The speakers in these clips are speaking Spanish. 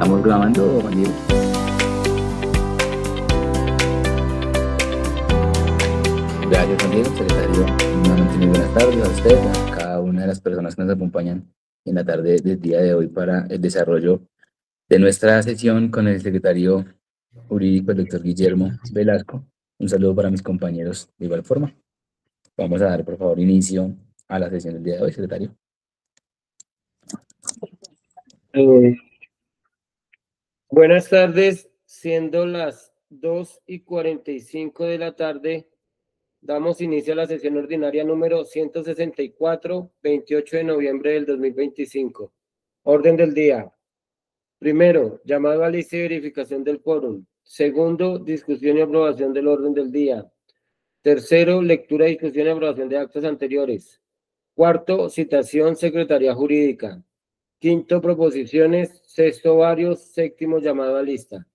¿Estamos grabando, Juan Diego? Gracias, Juan Diego, secretario. Nuevamente muy buenas tardes a usted, a cada una de las personas que nos acompañan en la tarde del día de hoy para el desarrollo de nuestra sesión con el secretario jurídico, el doctor Guillermo Velasco. Un saludo para mis compañeros de igual forma. Vamos a dar, por favor, inicio a la sesión del día de hoy, secretario. Buenas tardes, siendo las 2:45 de la tarde, damos inicio a la sesión ordinaria número 164, 28 de noviembre del 2025. Orden del día. Primero, llamado a lista y verificación del quórum. Segundo, discusión y aprobación del orden del día. Tercero, lectura, discusión y aprobación de actos anteriores. Cuarto, citación secretaría jurídica. Quinto, proposiciones. Sexto, varios. Séptimo, llamado a lista.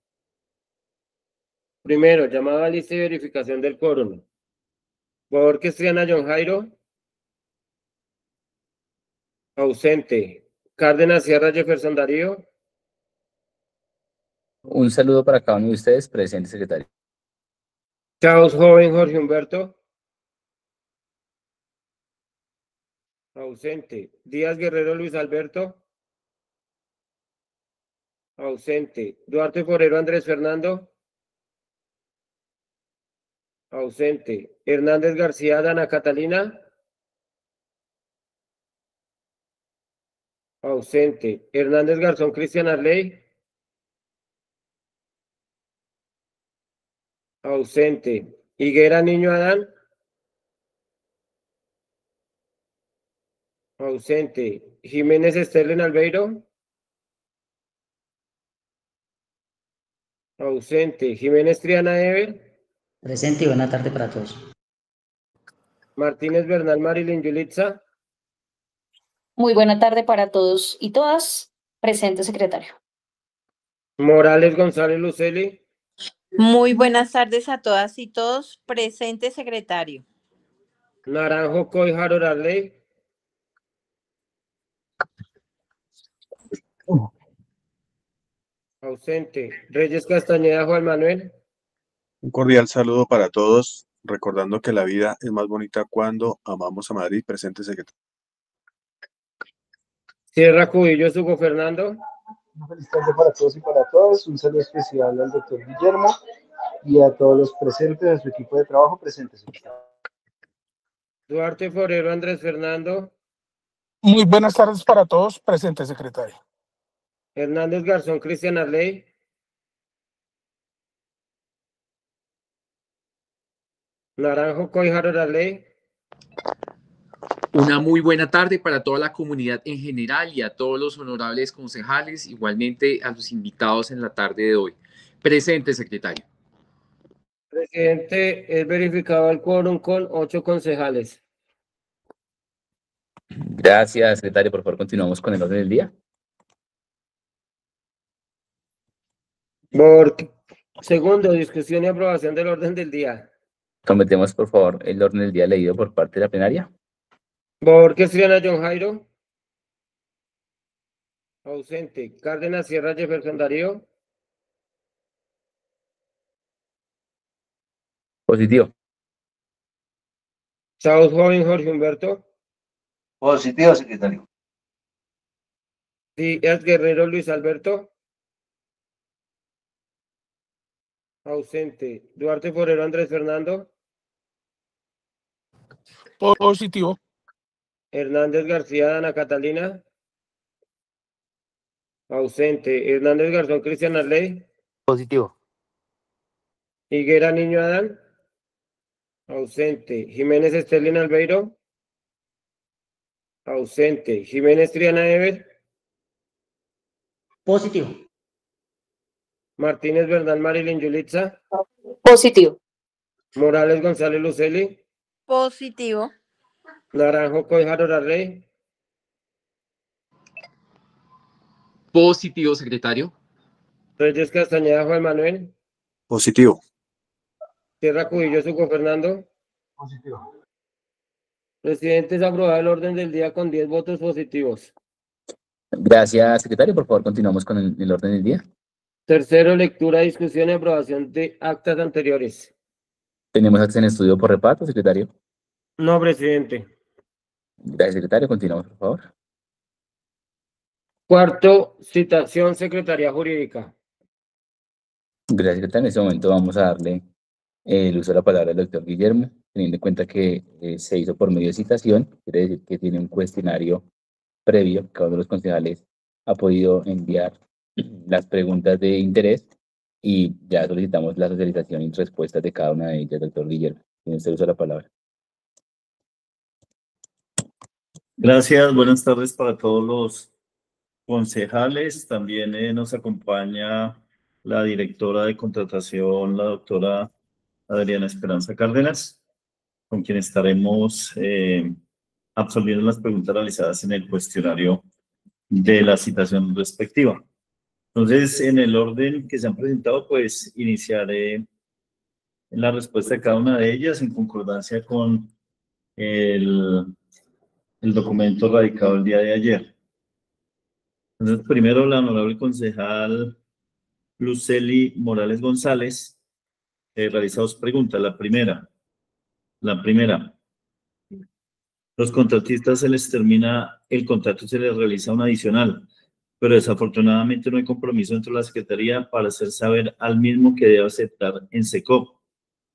Primero, llamado a lista y verificación del quórum. Por Cristiana John Jairo. Ausente. Cárdenas Sierra Jefferson Darío. Un saludo para cada uno de ustedes, presente, secretario. Chaos Joven Jorge Humberto. Ausente. Díaz Guerrero Luis Alberto. Ausente. Duarte Forero Andrés Fernando. Ausente. Hernández García Dana Catalina. Ausente. Hernández Garzón Cristian Arley. Ausente. Higuera Niño Adán. Ausente. Jiménez Sterling Albeiro. Ausente. Jiménez Triana Ever. Presente y buena tarde para todos. Martínez Bernal Marilyn Yulitza. Muy buena tarde para todos y todas. Presente, secretario. Morales González Luceli. Muy buenas tardes a todas y todos. Presente, secretario. Naranjo Coy Harold Arley. Ausente. Reyes Castañeda Juan Manuel. Un cordial saludo para todos, recordando que la vida es más bonita cuando amamos a Madrid. Presente, secretario. Sierra Cubillo Hugo Fernando. Una feliz tarde para todos y para todas. Un saludo especial al doctor Guillermo y a todos los presentes, a su equipo de trabajo presentes. Duarte Forero Andrés Fernando. Muy buenas tardes para todos. Presente, secretario. Hernández Garzón Cristian Arley. Naranjo Coy Harold Arley. Una muy buena tarde para toda la comunidad en general y a todos los honorables concejales, igualmente a los invitados en la tarde de hoy. Presente, secretario. Presidente, es verificado el quórum con 8 concejales. Gracias, secretario. Por favor, continuamos con el orden del día. Segundo, discusión y aprobación del orden del día. Cometemos, por favor, el orden del día leído por parte de la plenaria. Cristiana John Jairo. Ausente. Cárdenas Sierra Jefferson Darío. Positivo. Chaos Joven Jorge Humberto. Positivo, secretario. Díaz Guerrero Luis Alberto. Ausente. Duarte Forero Andrés Fernando. Positivo. Hernández García Ana Catalina. Ausente. Hernández Garzón Cristian Arley. Positivo. Higuera Niño Adán. Ausente. Jiménez Sterling Albeiro. Ausente. Jiménez Triana Ever. Positivo. Martínez Bernal Marilyn Yulitza. Positivo. Morales González Luceli. Positivo. Naranjo Coy Harold Arley. Positivo, secretario. Reyes Castañeda Juan Manuel. Positivo. Sierra Cubillo Hugo Fernando. Positivo. Presidente, es aprobado el orden del día con 10 votos positivos. Gracias, secretario. Por favor, continuamos con el orden del día. Tercero, lectura, discusión y aprobación de actas anteriores. Tenemos actas en estudio por reparto, secretario. No, presidente. Gracias, secretario. Continuamos, por favor. Cuarto, citación, Secretaría Jurídica. Gracias, secretario. En este momento vamos a darle el uso de la palabra al doctor Guillermo, teniendo en cuenta que se hizo por medio de citación, quiere decir que tiene un cuestionario previo, cada uno de los concejales ha podido enviar las preguntas de interés y ya solicitamos la socialización y respuestas de cada una de ellas, doctor Guillermo. Tiene usted uso de la palabra. Gracias, buenas tardes para todos los concejales. También nos acompaña la directora de contratación, la doctora Adriana Esperanza Cárdenas, con quien estaremos absolviendo las preguntas realizadas en el cuestionario de la citación respectiva. Entonces, en el orden que se han presentado, pues iniciaré en la respuesta de cada una de ellas en concordancia con el documento radicado el día de ayer. Entonces, primero, la honorable concejal Lucely Morales González realiza dos preguntas. La primera, los contratistas se les termina el contrato, se les realiza un adicional, pero desafortunadamente no hay compromiso dentro de la Secretaría para hacer saber al mismo que debe aceptar en SECOP.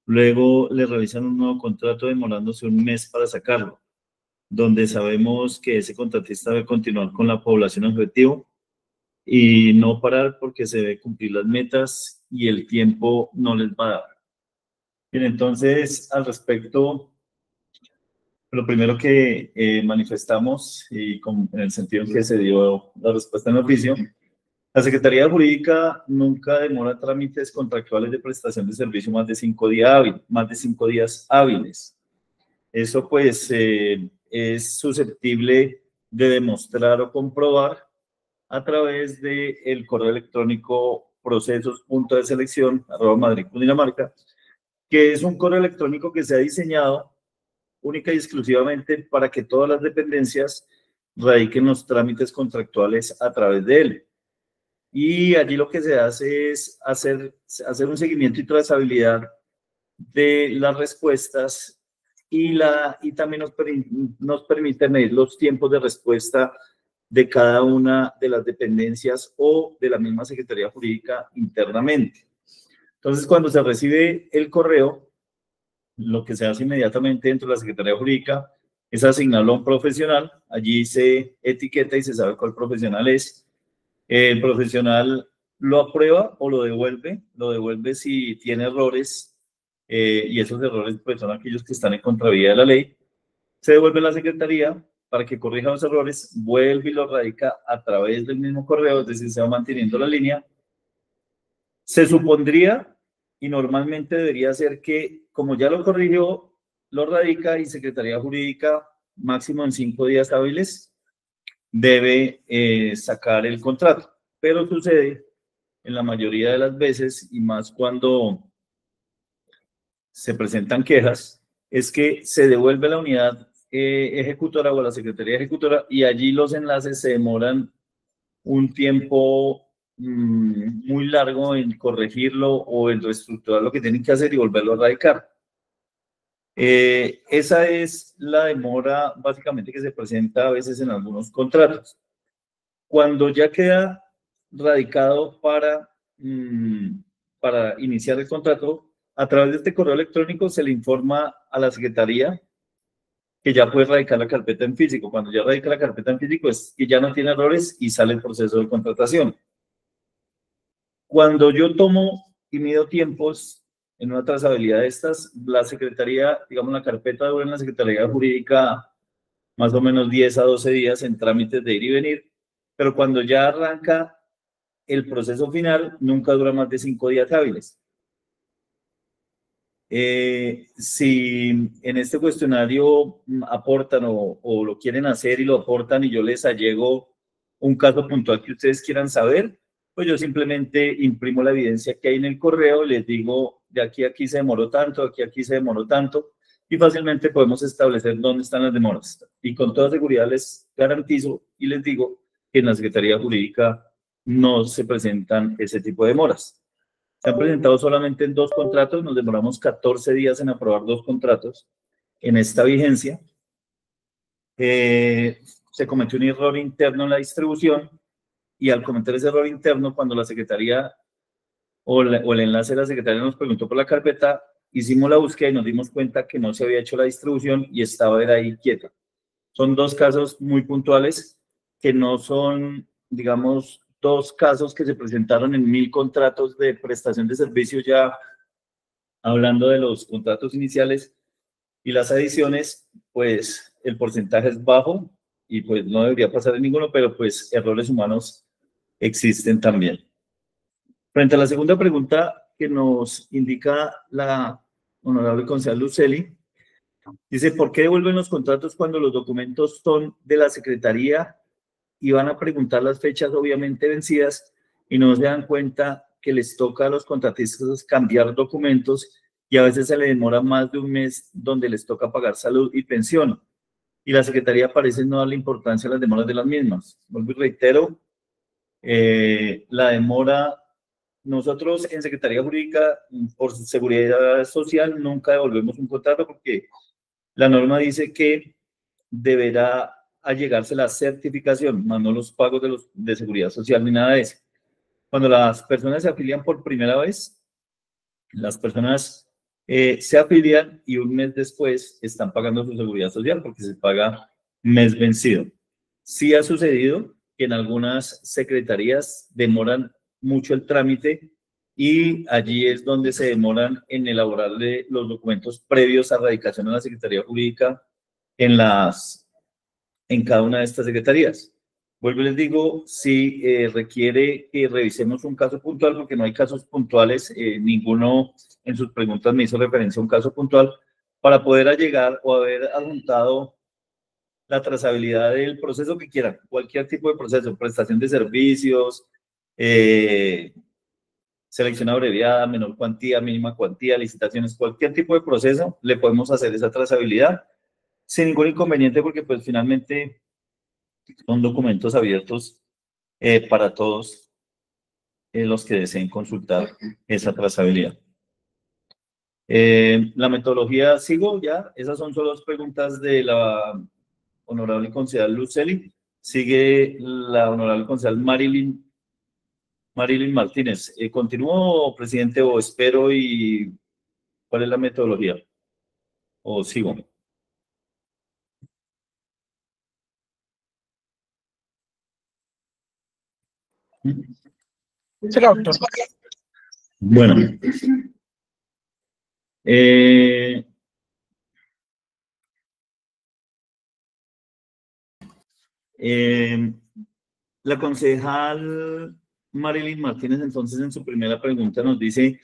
Luego le realizan un nuevo contrato demorándose un mes para sacarlo, donde sabemos que ese contratista debe continuar con la población objetivo y no parar porque se debe cumplir las metas y el tiempo no les va a dar. Bien, entonces, al respecto, lo primero que manifestamos, y en el sentido en que se dio la respuesta en oficio, la Secretaría Jurídica nunca demora trámites contractuales de prestación de servicio más de 5 días hábiles. Eso, pues, es susceptible de demostrar o comprobar a través del correo electrónico procesos.deselección@madrid.cundinamarca, que es un correo electrónico que se ha diseñado única y exclusivamente para que todas las dependencias radiquen los trámites contractuales a través de él. Y allí lo que se hace es hacer un seguimiento y trazabilidad de las respuestas y también nos permite medir los tiempos de respuesta de cada una de las dependencias o de la misma Secretaría Jurídica internamente. Entonces, cuando se recibe el correo, lo que se hace inmediatamente dentro de la Secretaría Jurídica es asignarlo a un profesional. Allí se etiqueta y se sabe cuál profesional es. El profesional lo aprueba o lo devuelve si tiene errores, y esos errores pues son aquellos que están en contravía de la ley. Se devuelve a la Secretaría para que corrija los errores, vuelve y lo radica a través del mismo correo, es decir, se va manteniendo la línea. Se supondría, y normalmente debería ser que, como ya lo corrigió, lo radica y Secretaría Jurídica, máximo en 5 días hábiles, debe sacar el contrato. Pero sucede en la mayoría de las veces, y más cuando se presentan quejas, es que se devuelve la unidad ejecutora o a la Secretaría Ejecutora y allí los enlaces se demoran un tiempo muy largo en corregirlo o en reestructurar lo que tienen que hacer y volverlo a radicar. Esa es la demora básicamente que se presenta a veces en algunos contratos. Cuando ya queda radicado para iniciar el contrato, a través de este correo electrónico se le informa a la Secretaría que ya puede radicar la carpeta en físico. Cuando ya radica la carpeta en físico es que ya no tiene errores y sale el proceso de contratación. Cuando yo tomo y mido tiempos en una trazabilidad de estas, la Secretaría, digamos, la carpeta dura en la Secretaría Jurídica más o menos 10 a 12 días en trámites de ir y venir, pero cuando ya arranca el proceso final, nunca dura más de 5 días hábiles. Si en este cuestionario aportan o lo quieren hacer y lo aportan y yo les allego un caso puntual que ustedes quieran saber, pues yo simplemente imprimo la evidencia que hay en el correo, les digo de aquí a aquí se demoró tanto, de aquí a aquí se demoró tanto, y fácilmente podemos establecer dónde están las demoras. Y con toda seguridad les garantizo y les digo que en la Secretaría Jurídica no se presentan ese tipo de demoras. Se han presentado solamente en 2 contratos, nos demoramos 14 días en aprobar 2 contratos en esta vigencia. Se cometió un error interno en la distribución y al cometer ese error interno, cuando la Secretaría o el enlace de la Secretaría nos preguntó por la carpeta, hicimos la búsqueda y nos dimos cuenta que no se había hecho la distribución y estaba ahí quieta. Son 2 casos muy puntuales que no son, digamos, 2 casos que se presentaron en 1000 contratos de prestación de servicios, ya hablando de los contratos iniciales y las adiciones, pues el porcentaje es bajo y pues no debería pasar en ninguno, pero pues errores humanos existen también. Frente a la segunda pregunta que nos indica la honorable concejal Luceli, dice, ¿por qué devuelven los contratos cuando los documentos son de la Secretaría y van a preguntar las fechas obviamente vencidas y no se dan cuenta que les toca a los contratistas cambiar documentos y a veces se le demora más de un mes donde les toca pagar salud y pensión? Y la Secretaría parece no darle importancia a las demoras de las mismas. Vuelvo y reitero, la demora, nosotros en Secretaría Jurídica, por seguridad social, nunca devolvemos un contrato porque la norma dice que deberá allegarse la certificación, más no los pagos de seguridad social ni nada de eso. Cuando las personas se afilian por primera vez, las personas se afilian y un mes después están pagando su seguridad social porque se paga mes vencido. Sí ha sucedido que en algunas secretarías demoran mucho el trámite y allí es donde se demoran en elaborarle los documentos previos a radicación a la Secretaría Jurídica en cada una de estas secretarías. Vuelvo y les digo, si requiere que revisemos un caso puntual, porque no hay casos puntuales, ninguno en sus preguntas me hizo referencia a un caso puntual, para poder allegar o haber adjuntado la trazabilidad del proceso que quieran, cualquier tipo de proceso, prestación de servicios, selección abreviada, menor cuantía, mínima cuantía, licitaciones, cualquier tipo de proceso, le podemos hacer esa trazabilidad sin ningún inconveniente porque pues finalmente son documentos abiertos para todos los que deseen consultar esa trazabilidad. La metodología, sigo ya, esas son solo las preguntas de la honorable concejal Luceli. Sigue la honorable concejal Marilyn Martínez. ¿Continúo, presidente, o espero y cuál es la metodología? ¿O sigo? Siga, doctor. Bueno. La concejal Marilyn Martínez, entonces, en su primera pregunta nos dice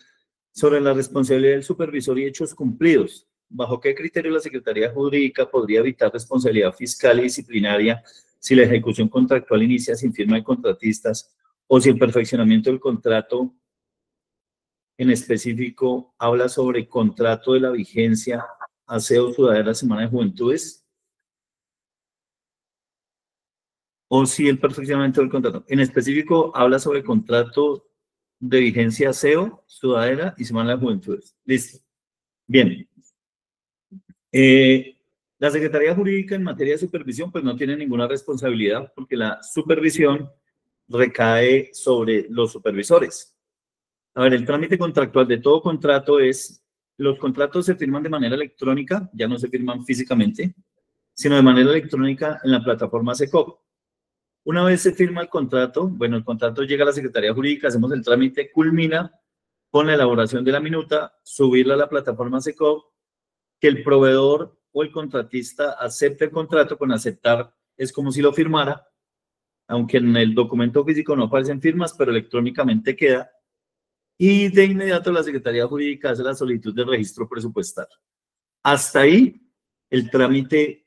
sobre la responsabilidad del supervisor y hechos cumplidos. ¿Bajo qué criterio la Secretaría Jurídica podría evitar responsabilidad fiscal y disciplinaria si la ejecución contractual inicia sin firma de contratistas o si el perfeccionamiento del contrato en específico habla sobre contrato de la vigencia Aseo Ciudadana Semana de Juventudes? O si el perfeccionamiento del contrato en específico habla sobre contrato de vigencia Aseo Ciudadana y Semana de Juventudes. Listo. Bien. La Secretaría Jurídica en materia de supervisión pues no tiene ninguna responsabilidad porque la supervisión recae sobre los supervisores. A ver, el trámite contractual de todo contrato es, los contratos se firman de manera electrónica, ya no se firman físicamente, sino de manera electrónica en la plataforma SECOP. Una vez se firma el contrato, bueno, el contrato llega a la Secretaría Jurídica, hacemos el trámite, culmina con la elaboración de la minuta, subirla a la plataforma SECOP, que el proveedor o el contratista acepte el contrato. Con aceptar es como si lo firmara, aunque en el documento físico no aparecen firmas, pero electrónicamente queda. Y de inmediato la Secretaría Jurídica hace la solicitud de registro presupuestal. Hasta ahí el trámite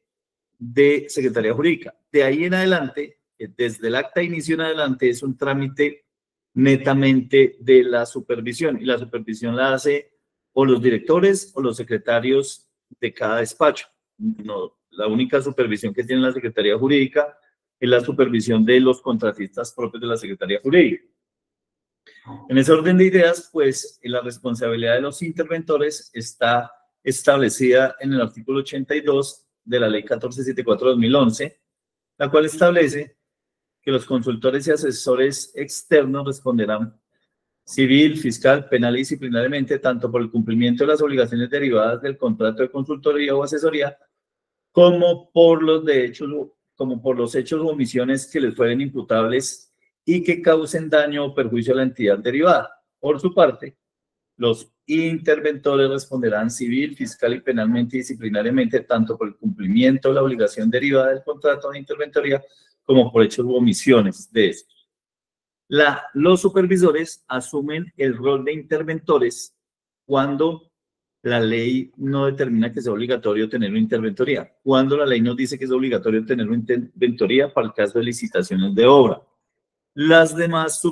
de Secretaría Jurídica. De ahí en adelante, desde el acta de inicio en adelante, es un trámite netamente de la supervisión. Y la supervisión la hace o los directores o los secretarios de cada despacho. No, la única supervisión que tiene la Secretaría Jurídica es la supervisión de los contratistas propios de la Secretaría Jurídica. En ese orden de ideas, pues la responsabilidad de los interventores está establecida en el artículo 82 de la Ley 1474/2011, la cual establece que los consultores y asesores externos responderán civil, fiscal, penal y disciplinariamente tanto por el cumplimiento de las obligaciones derivadas del contrato de consultoría o asesoría como por los hechos o omisiones que les fueren imputables y que causen daño o perjuicio a la entidad derivada. Por su parte, los interventores responderán civil, fiscal y penalmente y disciplinariamente tanto por el cumplimiento de la obligación derivada del contrato de interventoría como por hechos u omisiones de estos. Los supervisores asumen el rol de interventores cuando la ley no determina que sea obligatorio tener una interventoría, cuando la ley nos dice que es obligatorio tener una interventoría para el caso de licitaciones de obra. Las demás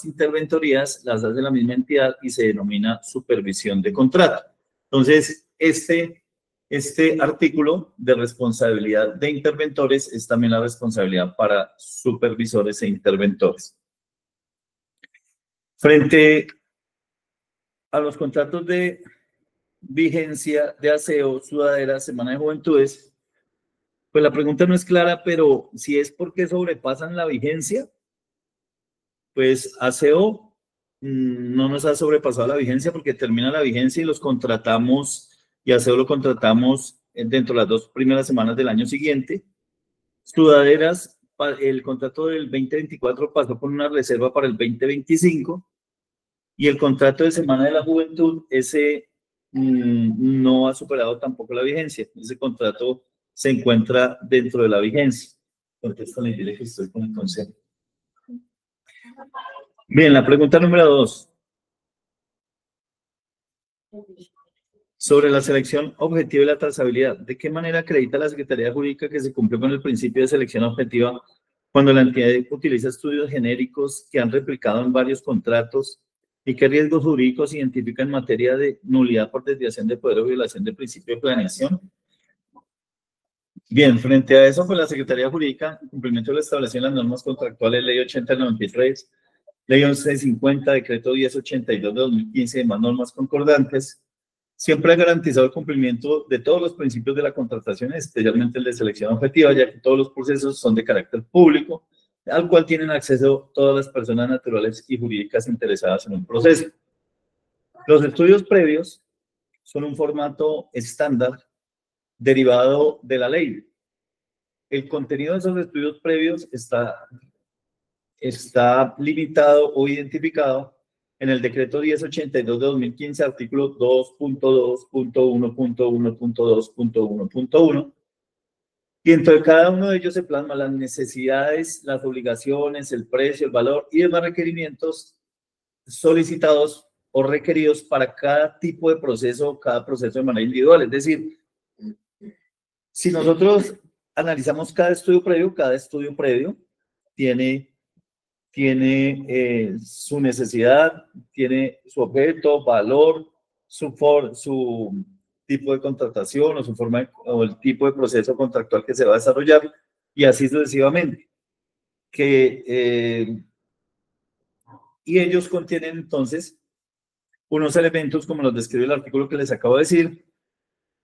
interventorías las hace la misma entidad y se denomina supervisión de contrato. Entonces, este artículo de responsabilidad de interventores es también la responsabilidad para supervisores e interventores. Frente a los contratos de vigencia de aseo, sudadera, Semana de Juventudes, pues la pregunta no es clara, pero si es porque sobrepasan la vigencia, pues aseo no nos ha sobrepasado la vigencia porque termina la vigencia y los contratamos, y aseo lo contratamos dentro de las 2 primeras semanas del año siguiente. Sudaderas, el contrato del 2024 pasó con una reserva para el 2025 y el contrato de Semana de la Juventud, ese no ha superado tampoco la vigencia. Ese contrato se encuentra dentro de la vigencia. Contéstale y dile que estoy con el consejo. Bien, la pregunta número 2. Sobre la selección objetiva y la trazabilidad. ¿De qué manera acredita la Secretaría Jurídica que se cumplió con el principio de selección objetiva cuando la entidad utiliza estudios genéricos que han replicado en varios contratos y qué riesgos jurídicos identifica en materia de nulidad por desviación de poder o violación del principio de planeación? Bien, frente a eso, pues la Secretaría Jurídica, en cumplimiento de la establecido en las normas contractuales, Ley 8093, Ley 1150, Decreto 1082 de 2015 y demás normas concordantes, siempre ha garantizado el cumplimiento de todos los principios de la contratación, especialmente el de selección objetiva, ya que todos los procesos son de carácter público, al cual tienen acceso todas las personas naturales y jurídicas interesadas en un proceso. Los estudios previos son un formato estándar derivado de la ley. El contenido de esos estudios previos está limitado o identificado en el decreto 1082 de 2015, artículo 2.2.1.1.2.1.1, y dentro de cada uno de ellos se plasman las necesidades, las obligaciones, el precio, el valor y demás requerimientos solicitados o requeridos para cada tipo de proceso, cada proceso de manera individual. Es decir, si nosotros analizamos cada estudio previo tiene su necesidad, tiene su objeto, valor, su tipo de contratación o su forma o el tipo de proceso contractual que se va a desarrollar y así sucesivamente. Y ellos contienen entonces unos elementos como los describe el artículo que les acabo de decir,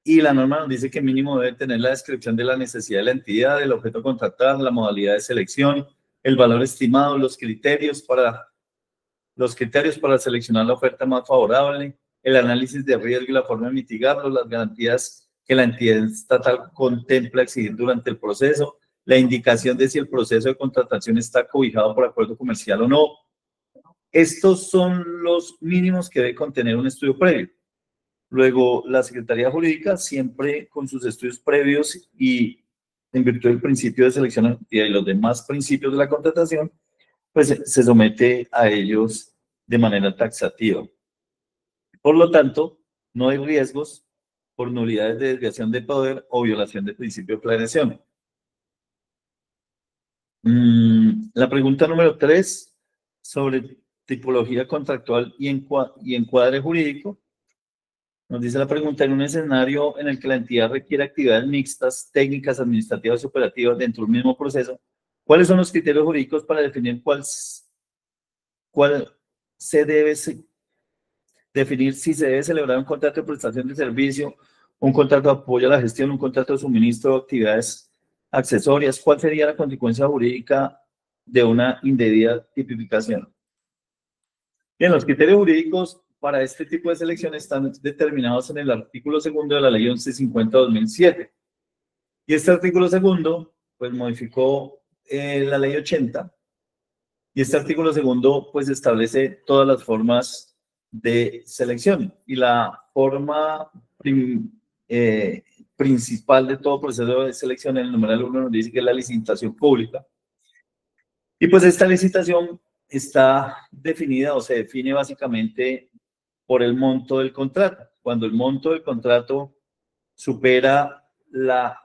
y la norma nos dice que mínimo debe tener la descripción de la necesidad de la entidad, del objeto contratado, la modalidad de selección, el valor estimado, los criterios para seleccionar la oferta más favorable, el análisis de riesgo y la forma de mitigarlo, las garantías que la entidad estatal contempla exigir durante el proceso, la indicación de si el proceso de contratación está cobijado por acuerdo comercial o no. Estos son los mínimos que debe contener un estudio previo. Luego, la Secretaría Jurídica, siempre con sus estudios previos y en virtud del principio de selección y los demás principios de la contratación, pues se somete a ellos de manera taxativa. Por lo tanto, no hay riesgos por nulidades de desviación de poder o violación del principio de planeación. La pregunta número 3, sobre tipología contractual y encuadre jurídico. Nos dice la pregunta: en un escenario en el que la entidad requiere actividades mixtas, técnicas, administrativas y operativas dentro del mismo proceso, ¿Cuáles son los criterios jurídicos para definir definir si se debe celebrar un contrato de prestación de servicio, un contrato de apoyo a la gestión, un contrato de suministro de actividades accesorias? ¿Cuál sería la consecuencia jurídica de una indebida tipificación? Bien, los criterios jurídicos para este tipo de selección están determinados en el artículo 2 de la Ley 1150/2007. Y este artículo 2, pues, modificó la Ley 80. Y este artículo 2, pues, establece todas las formas de selección. Y la forma principal de todo proceso de selección, en el numeral 1 nos dice que es la licitación pública. Y pues esta licitación está definida o se define básicamente por el monto del contrato. Cuando el monto del contrato supera la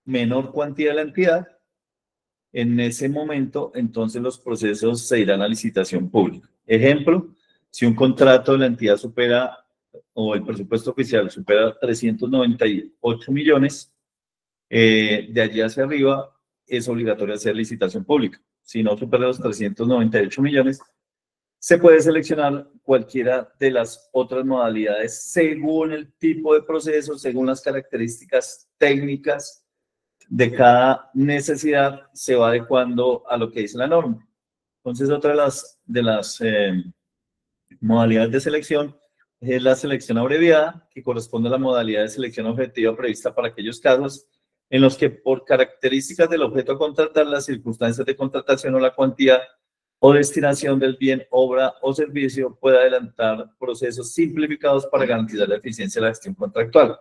menor cuantía de la entidad, en ese momento, entonces los procesos se irán a licitación pública. Ejemplo, si un contrato de la entidad supera, o el presupuesto oficial supera 398 millones, de allí hacia arriba es obligatorio hacer licitación pública. Si no supera los 398 millones, se puede seleccionar cualquiera de las otras modalidades según el tipo de proceso, según las características técnicas de cada necesidad, se va adecuando a lo que dice la norma. Entonces, otra de las modalidades de selección es la selección abreviada, que corresponde a la modalidad de selección objetiva prevista para aquellos casos en los que, por características del objeto a contratar, las circunstancias de contratación o la cuantía o destinación del bien, obra o servicio puede adelantar procesos simplificados para garantizar la eficiencia de la gestión contractual.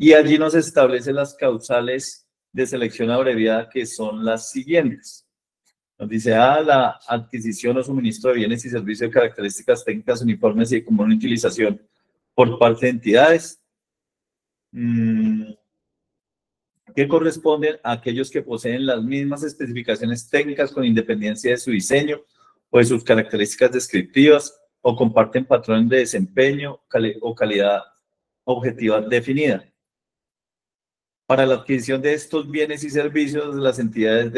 Y allí nos establece las causales de selección abreviada, que son las siguientes. Nos dice: la adquisición o suministro de bienes y servicios de características técnicas uniformes y de común utilización por parte de entidades que corresponden a aquellos que poseen las mismas especificaciones técnicas con independencia de su diseño o de sus características descriptivas, o comparten patrones de desempeño o calidad objetiva definida. Para la adquisición de estos bienes y servicios, las entidades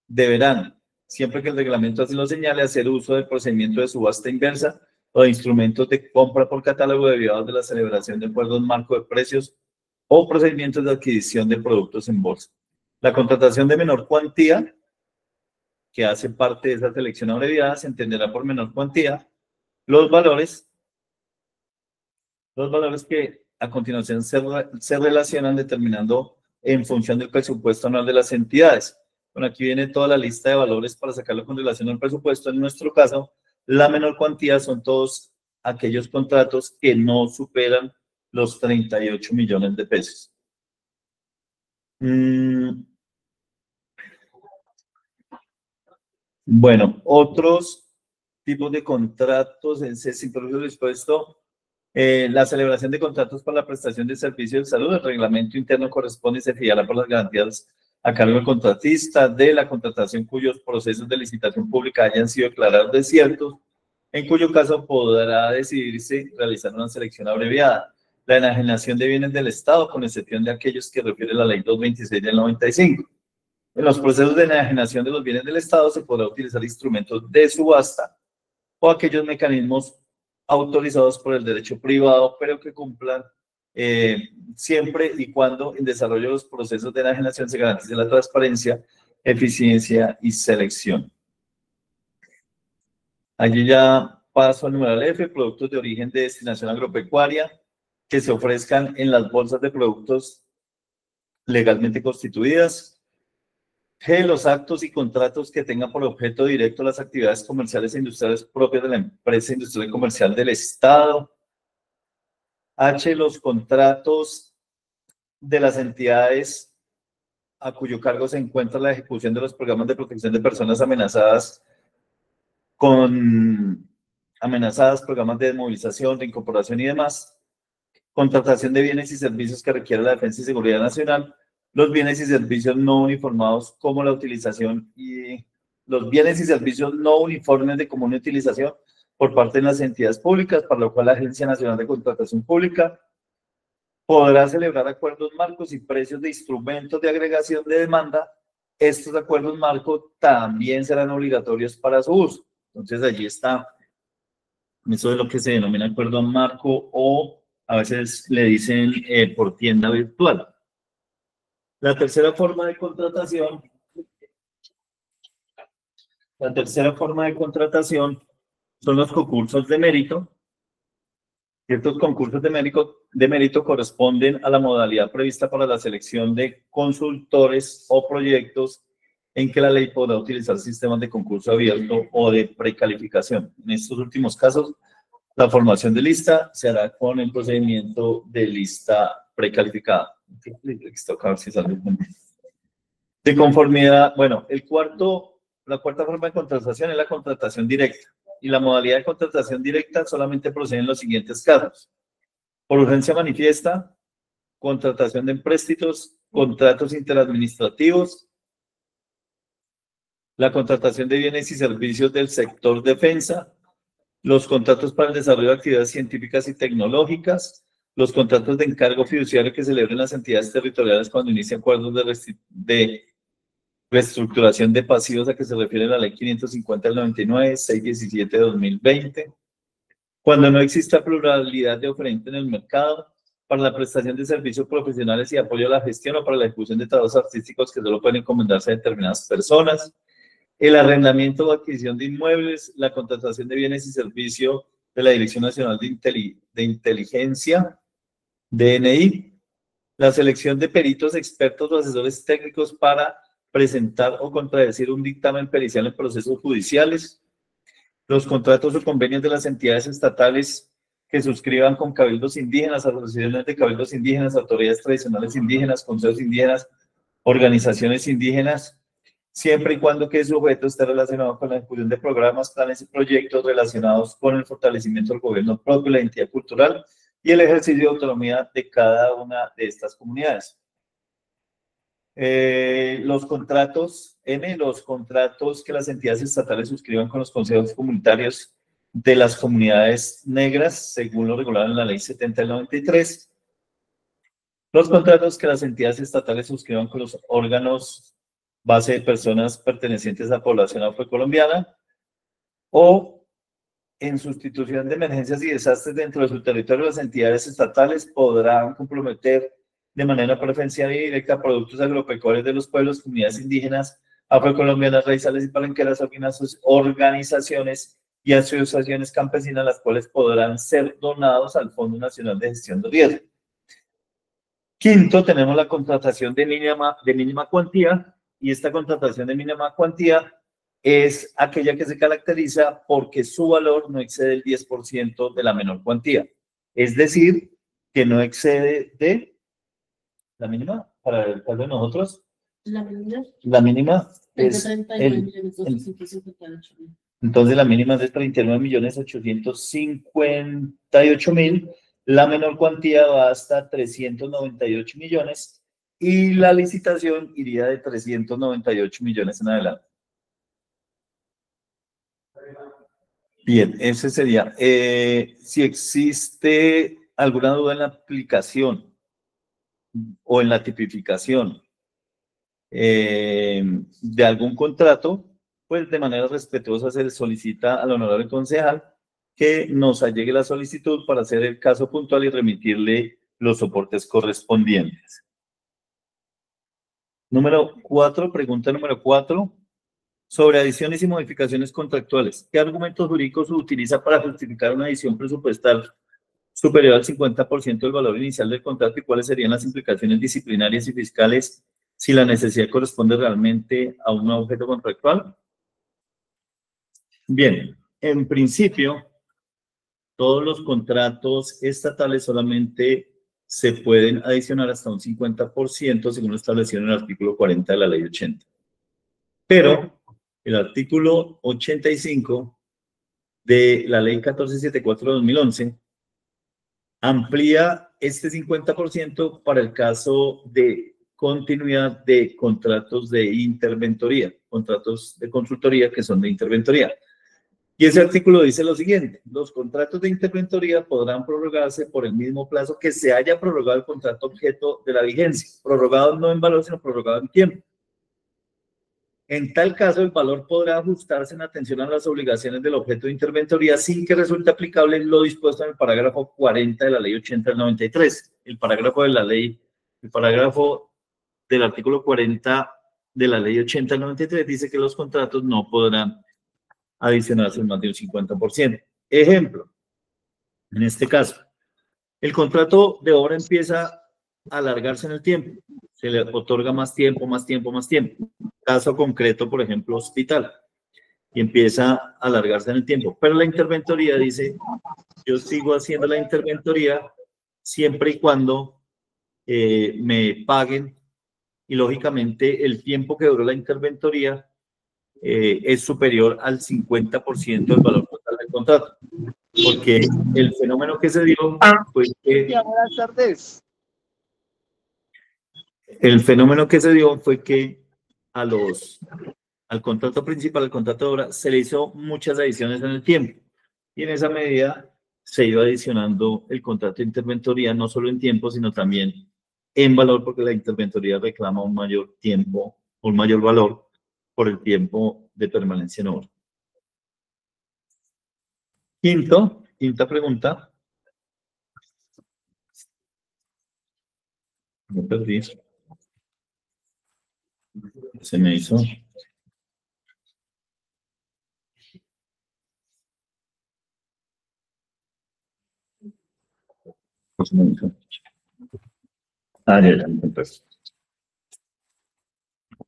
deberán, siempre que el reglamento así lo señale, hacer uso del procedimiento de subasta inversa o de instrumentos de compra por catálogo derivados de la celebración de acuerdos marco de precios o procedimientos de adquisición de productos en bolsa. La contratación de menor cuantía, que hace parte de esa selección abreviada, se entenderá por menor cuantía los valores que a continuación se relacionan determinando en función del presupuesto anual de las entidades. Bueno, aquí viene toda la lista de valores para sacarlo con relación al presupuesto. En nuestro caso, la menor cuantía son todos aquellos contratos que no superan los 38 millones de pesos. Bueno, otros tipos de contratos en sin dispuesto. La celebración de contratos para la prestación de servicios de salud. El reglamento interno corresponde y se fijará por las garantías a cargo del contratista de la contratación cuyos procesos de licitación pública hayan sido declarados desiertos, en cuyo caso podrá decidirse realizar una selección abreviada. La enajenación de bienes del Estado, con excepción de aquellos que refiere la Ley 226 del 95. En los procesos de enajenación de los bienes del Estado se podrá utilizar instrumentos de subasta o aquellos mecanismos autorizados por el derecho privado, pero que cumplan siempre y cuando en desarrollo de los procesos de enajenación se garantice la transparencia, eficiencia y selección. Allí ya paso al numeral F: productos de origen de destinación agropecuaria que se ofrezcan en las bolsas de productos legalmente constituidas. G, los actos y contratos que tengan por objeto directo las actividades comerciales e industriales propias de la empresa industrial y comercial del Estado. H, los contratos de las entidades a cuyo cargo se encuentra la ejecución de los programas de protección de personas amenazadas, programas de desmovilización, de incorporación y demás. Contratación de bienes y servicios que requiere la defensa y seguridad nacional. Los bienes y servicios no uniformados, como la utilización y los bienes y servicios no uniformes de común utilización por parte de las entidades públicas, para lo cual la Agencia Nacional de Contratación Pública. podrá celebrar acuerdos marcos y precios de instrumentos de agregación de demanda. Estos acuerdos marcos también serán obligatorios para su uso. Entonces, allí está. Eso es lo que se denomina acuerdo marco o a veces le dicen por tienda virtual. La tercera forma de contratación son los concursos de mérito. Ciertos concursos de mérito corresponden a la modalidad prevista para la selección de consultores o proyectos en que la ley podrá utilizar sistemas de concurso abierto o de precalificación. En estos últimos casos, la formación de lista se hará con el procedimiento de lista precalificada. De conformidad, bueno, la cuarta forma de contratación es la contratación directa. Y la modalidad de contratación directa solamente procede en los siguientes casos: por urgencia manifiesta, contratación de empréstitos, contratos interadministrativos, la contratación de bienes y servicios del sector defensa, los contratos para el desarrollo de actividades científicas y tecnológicas, los contratos de encargo fiduciario que celebren las entidades territoriales cuando inician acuerdos de reestructuración de pasivos a que se refiere la ley 550 del 99, 617 de 2020. Cuando no exista pluralidad de oferente en el mercado, para la prestación de servicios profesionales y apoyo a la gestión o para la ejecución de trabajos artísticos que solo pueden encomendarse a determinadas personas, el arrendamiento o adquisición de inmuebles, la contratación de bienes y servicios de la Dirección Nacional de Inteligencia, DNI, la selección de peritos, expertos o asesores técnicos para presentar o contradecir un dictamen pericial en procesos judiciales, los contratos o convenios de las entidades estatales que suscriban con cabildos indígenas, asociaciones de cabildos indígenas, autoridades tradicionales indígenas, consejos indígenas, organizaciones indígenas, siempre y cuando que su objeto esté relacionado con la ejecución de programas, planes y proyectos relacionados con el fortalecimiento del gobierno propio, la identidad cultural y el ejercicio de autonomía de cada una de estas comunidades. Los contratos que las entidades estatales suscriban con los consejos comunitarios de las comunidades negras, según lo regulado en la ley 70 del 93. Los contratos que las entidades estatales suscriban con los órganos base de personas pertenecientes a la población afrocolombiana o en sustitución de emergencias y desastres dentro de su territorio, las entidades estatales podrán comprometer de manera preferencial y directa productos agropecuarios de los pueblos, comunidades indígenas, afrocolombianas, raizales y palenqueras, organizaciones y asociaciones campesinas, las cuales podrán ser donados al Fondo Nacional de Gestión de Riesgo. Quinto, tenemos la contratación de mínima cuantía, y esta contratación de mínima cuantía es aquella que se caracteriza porque su valor no excede el 10% de la menor cuantía. Es decir, que no excede de la mínima, para el caso de nosotros. La mínima es entonces la mínima es de 39.858.000, la menor cuantía va hasta 398 millones y la licitación iría de 398 millones en adelante. Bien, ese sería. Si existe alguna duda en la aplicación o en la tipificación de algún contrato, pues de manera respetuosa se le solicita al honorable concejal que nos allegue la solicitud para hacer el caso puntual y remitirle los soportes correspondientes. Pregunta número 4, sobre adiciones y modificaciones contractuales. ¿Qué argumentos jurídicos se utiliza para justificar una adición presupuestal superior al 50% del valor inicial del contrato y cuáles serían las implicaciones disciplinarias y fiscales si la necesidad corresponde realmente a un objeto contractual? Bien, en principio, todos los contratos estatales solamente se pueden adicionar hasta un 50% según lo establecido en el artículo 40 de la ley 80. Pero el artículo 85 de la ley 1474 de 2011 amplía este 50% para el caso de continuidad de contratos de interventoría, contratos de consultoría que son de interventoría. Y ese artículo dice lo siguiente: los contratos de interventoría podrán prorrogarse por el mismo plazo que se haya prorrogado el contrato objeto de la vigencia, prorrogado no en valor, sino prorrogado en tiempo. En tal caso, el valor podrá ajustarse en atención a las obligaciones del objeto de interventoría sin que resulte aplicable lo dispuesto en el parágrafo 40 de la Ley 80 del 93. El parágrafo del artículo 40 de la Ley 80 del 93 dice que los contratos no podrán adicionarse más del 50%. Ejemplo, en este caso, el contrato de obra empieza a alargarse en el tiempo. Se le otorga más tiempo, más tiempo, más tiempo. Caso concreto, por ejemplo, hospital. Y empieza a alargarse en el tiempo. Pero la interventoría dice, yo sigo haciendo la interventoría siempre y cuando me paguen. Y lógicamente el tiempo que duró la interventoría es superior al 50% del valor total del contrato. Porque el fenómeno que se dio fue que... Buenas tardes. El fenómeno que se dio fue que al contrato principal, al contrato de obra, se le hizo muchas adiciones en el tiempo. Y en esa medida se iba adicionando el contrato de interventoría, no solo en tiempo, sino también en valor, porque la interventoría reclama un mayor tiempo, un mayor valor por el tiempo de permanencia en obra. Quinta pregunta. Me perdí. Se me hizo.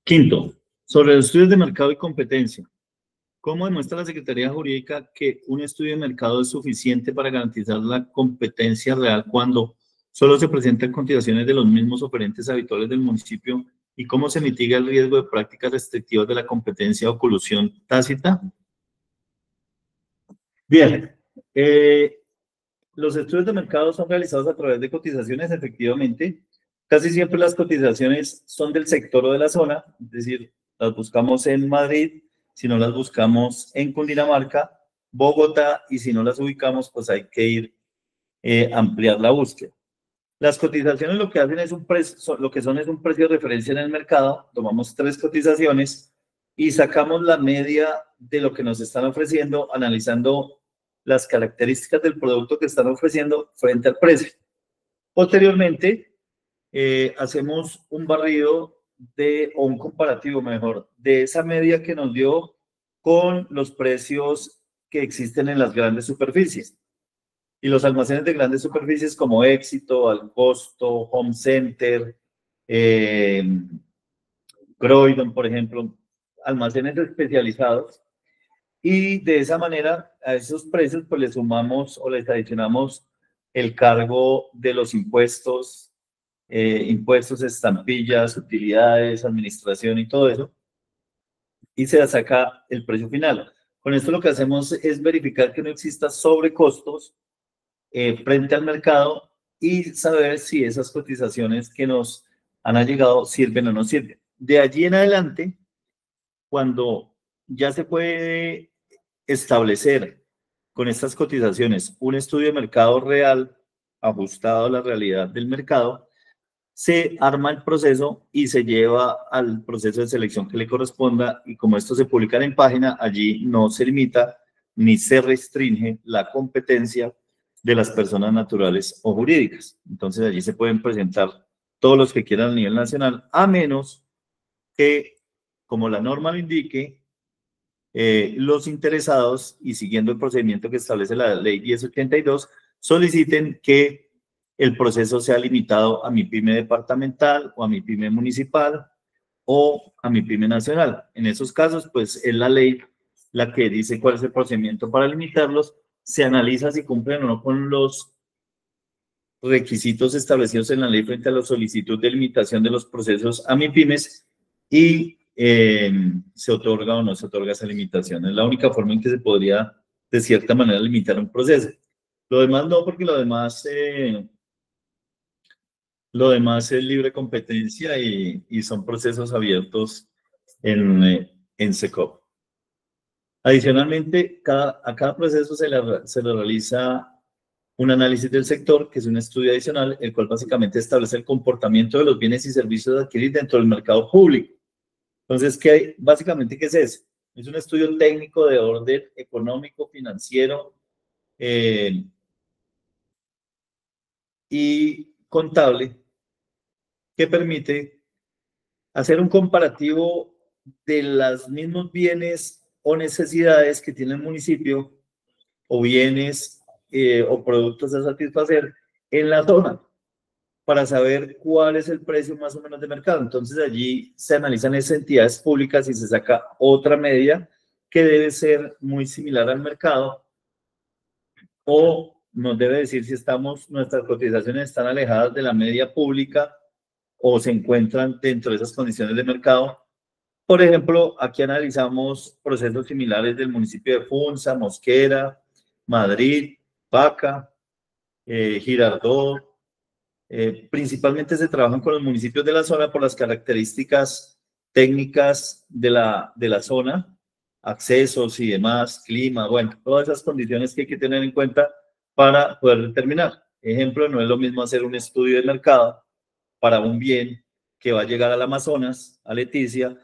Quinto, sobre los estudios de mercado y competencia. ¿Cómo demuestra la Secretaría Jurídica que un estudio de mercado es suficiente para garantizar la competencia real cuando solo se presentan cotizaciones de los mismos oferentes habituales del municipio? ¿Y cómo se mitiga el riesgo de prácticas restrictivas de la competencia o colusión tácita? Bien, los estudios de mercado son realizados a través de cotizaciones, efectivamente. Casi siempre las cotizaciones son del sector o de la zona, es decir, las buscamos en Madrid, si no las buscamos en Cundinamarca, Bogotá, y si no las ubicamos, pues hay que ir ampliar la búsqueda. Las cotizaciones lo que hacen es un precio, lo que son es un precio de referencia en el mercado. Tomamos 3 cotizaciones y sacamos la media de lo que nos están ofreciendo, analizando las características del producto que están ofreciendo frente al precio. Posteriormente, hacemos un barrido o un comparativo mejor de esa media que nos dio con los precios que existen en las grandes superficies. Y los almacenes de grandes superficies como Éxito, Al Costo, Home Center, Croydon, por ejemplo, almacenes especializados. Y de esa manera, a esos precios, pues le sumamos o les adicionamos el cargo de los impuestos, estampillas, utilidades, administración y todo eso. Y se saca el precio final. Con esto lo que hacemos es verificar que no exista sobrecostos frente al mercado y saber si esas cotizaciones que nos han llegado sirven o no sirven. De allí en adelante, cuando ya se puede establecer con estas cotizaciones un estudio de mercado real ajustado a la realidad del mercado, se arma el proceso y se lleva al proceso de selección que le corresponda, y como esto se publica en página, allí no se limita ni se restringe la competencia de las personas naturales o jurídicas. Entonces allí se pueden presentar todos los que quieran a nivel nacional, a menos que, como la norma lo indique, los interesados, y siguiendo el procedimiento que establece la ley 1082, soliciten que el proceso sea limitado a MIPYME departamental o a MIPYME municipal o a MIPYME nacional. En esos casos, pues es la ley la que dice cuál es el procedimiento para limitarlos. Se analiza si cumplen o no con los requisitos establecidos en la ley frente a la solicitud de limitación de los procesos a MIPYMES y se otorga o no se otorga esa limitación. Es la única forma en que se podría, de cierta manera, limitar un proceso. Lo demás no, porque lo demás es libre competencia y son procesos abiertos en SECOP. Adicionalmente, a cada proceso se le realiza un análisis del sector, que es un estudio adicional, el cual básicamente establece el comportamiento de los bienes y servicios a adquirir dentro del mercado público. Entonces, básicamente, ¿qué es eso? Es un estudio técnico de orden económico, financiero y contable que permite hacer un comparativo de los mismos bienes o necesidades que tiene el municipio o bienes o productos a satisfacer en la zona para saber cuál es el precio más o menos de mercado. Entonces allí se analizan esas entidades públicas y se saca otra media que debe ser muy similar al mercado o nos debe decir si nuestras cotizaciones están alejadas de la media pública o se encuentran dentro de esas condiciones de mercado. Por ejemplo, aquí analizamos procesos similares del municipio de Funza, Mosquera, Madrid, Paca, Girardot. Principalmente se trabajan con los municipios de la zona por las características técnicas de la zona, accesos y demás, clima, bueno, todas esas condiciones que hay que tener en cuenta para poder determinar. Ejemplo, no es lo mismo hacer un estudio de mercado para un bien que va a llegar al Amazonas, a Leticia,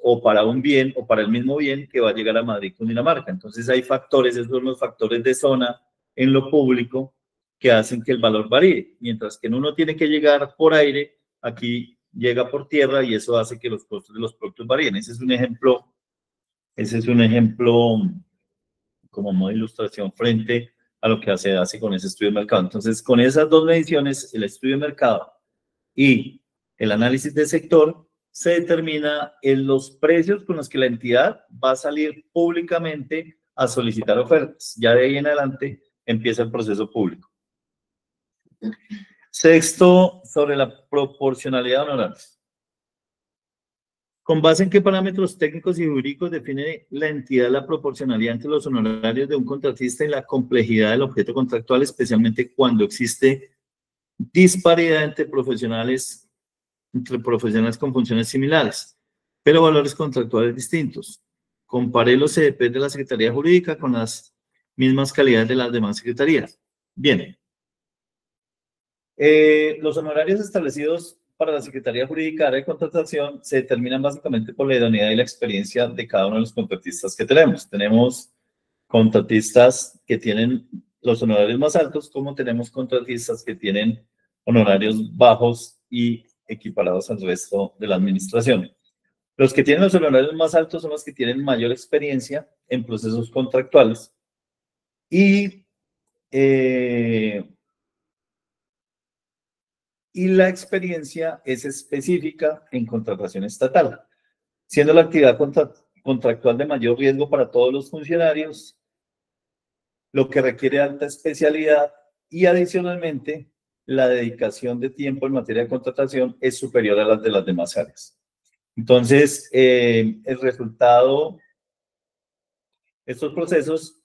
o para un bien, o para el mismo bien que va a llegar a Madrid, Cundinamarca. Entonces hay factores, esos son los factores de zona en lo público que hacen que el valor varíe. Mientras que en uno tiene que llegar por aire, aquí llega por tierra y eso hace que los costos de los productos varíen. Ese es un ejemplo como modo de ilustración frente a lo que se hace con ese estudio de mercado. Entonces, con esas dos mediciones, el estudio de mercado y el análisis del sector, se determina en los precios con los que la entidad va a salir públicamente a solicitar ofertas. Ya de ahí en adelante empieza el proceso público. Sexto, sobre la proporcionalidad de honorarios. ¿Con base en qué parámetros técnicos y jurídicos define la entidad la proporcionalidad entre los honorarios de un contratista y la complejidad del objeto contractual, especialmente cuando existe disparidad entre profesionales con funciones similares, pero valores contractuales distintos? Comparé los CDP de la Secretaría Jurídica con las mismas calidades de las demás secretarías. Bien. Los honorarios establecidos para la Secretaría Jurídica de Contratación se determinan básicamente por la idoneidad y la experiencia de cada uno de los contratistas que tenemos. Tenemos contratistas que tienen los honorarios más altos, como tenemos contratistas que tienen honorarios bajos y equiparados al resto de la administración. Los que tienen los honorarios más altos son los que tienen mayor experiencia en procesos contractuales y la experiencia es específica en contratación estatal, siendo la actividad contractual de mayor riesgo para todos los funcionarios, lo que requiere alta especialidad y adicionalmente la dedicación de tiempo en materia de contratación es superior a las de las demás áreas. Entonces, el resultado, estos procesos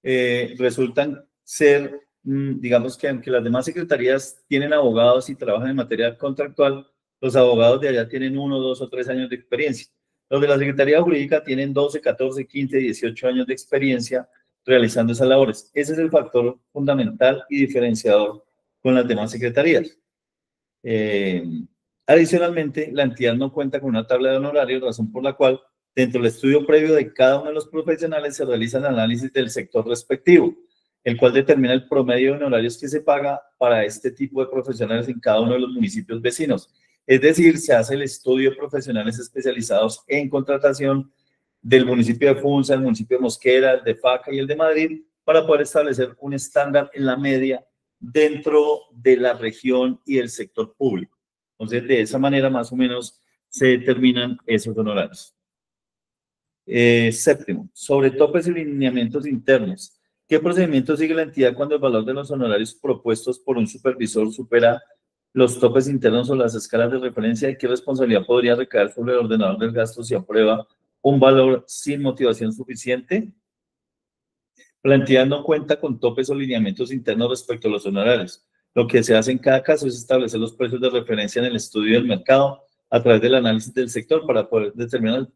resultan ser, digamos que aunque las demás secretarías tienen abogados y trabajan en materia contractual, los abogados de allá tienen 1, 2 o 3 años de experiencia. Los de la Secretaría Jurídica tienen 12, 14, 15, 18 años de experiencia realizando esas labores. Ese es el factor fundamental y diferenciador con las demás secretarías. Adicionalmente, la entidad no cuenta con una tabla de honorarios, razón por la cual dentro del estudio previo de cada uno de los profesionales se realiza el análisis del sector respectivo, el cual determina el promedio de honorarios que se paga para este tipo de profesionales en cada uno de los municipios vecinos. Es decir, se hace el estudio de profesionales especializados en contratación del municipio de Funza, el municipio de Mosquera, el de Paca y el de Madrid, para poder establecer un estándar en la media dentro de la región y el sector público. Entonces, de esa manera, más o menos, se determinan esos honorarios. Séptimo, sobre topes y lineamientos internos. ¿Qué procedimiento sigue la entidad cuando el valor de los honorarios propuestos por un supervisor supera los topes internos o las escalas de referencia? ¿Y qué responsabilidad podría recaer sobre el ordenador del gasto si aprueba un valor sin motivación suficiente? La entidad no cuenta con topes o lineamientos internos respecto a los honorarios. Lo que se hace en cada caso es establecer los precios de referencia en el estudio del mercado a través del análisis del sector para poder determinar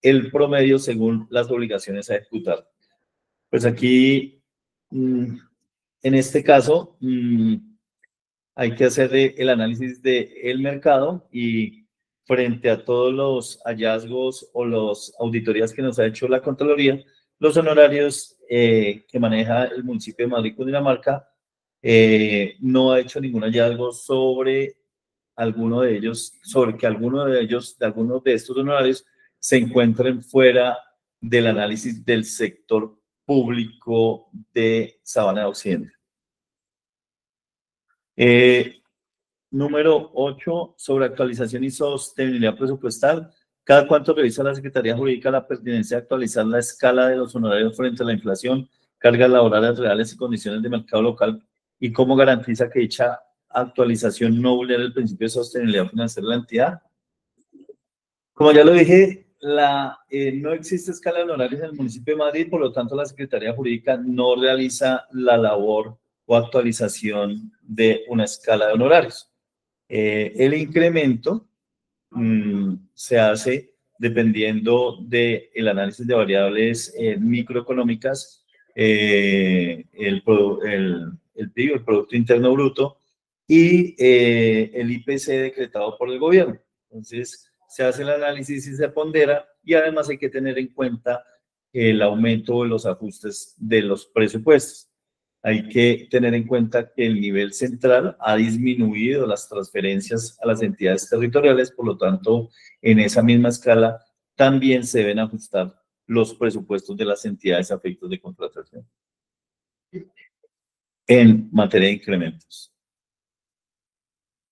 el promedio según las obligaciones a ejecutar. Pues aquí, en este caso, hay que hacer el análisis del mercado y frente a todos los hallazgos o las auditorías que nos ha hecho la Contraloría, los honorarios que maneja el municipio de Madrid, Cundinamarca, no ha hecho ningún hallazgo sobre alguno de ellos, sobre que algunos de estos honorarios se encuentren fuera del análisis del sector público de Sabana de Occidente. Número 8, sobre actualización y sostenibilidad presupuestal. ¿Cada cuánto revisa la Secretaría Jurídica la pertinencia de actualizar la escala de los honorarios frente a la inflación, cargas laborales reales y condiciones de mercado local? ¿Y cómo garantiza que dicha actualización no vulnera el principio de sostenibilidad financiera de la entidad? Como ya lo dije, no existe escala de honorarios en el municipio de Madrid, por lo tanto la Secretaría Jurídica no realiza la labor o actualización de una escala de honorarios. El incremento se hace dependiendo del análisis de variables microeconómicas, el PIB, el Producto Interno Bruto, y el IPC decretado por el gobierno. Entonces, se hace el análisis y se pondera, y además hay que tener en cuenta el aumento de los ajustes de los presupuestos. Hay que tener en cuenta que el nivel central ha disminuido las transferencias a las entidades territoriales, por lo tanto, en esa misma escala también se deben ajustar los presupuestos de las entidades a efectos de contratación en materia de incrementos.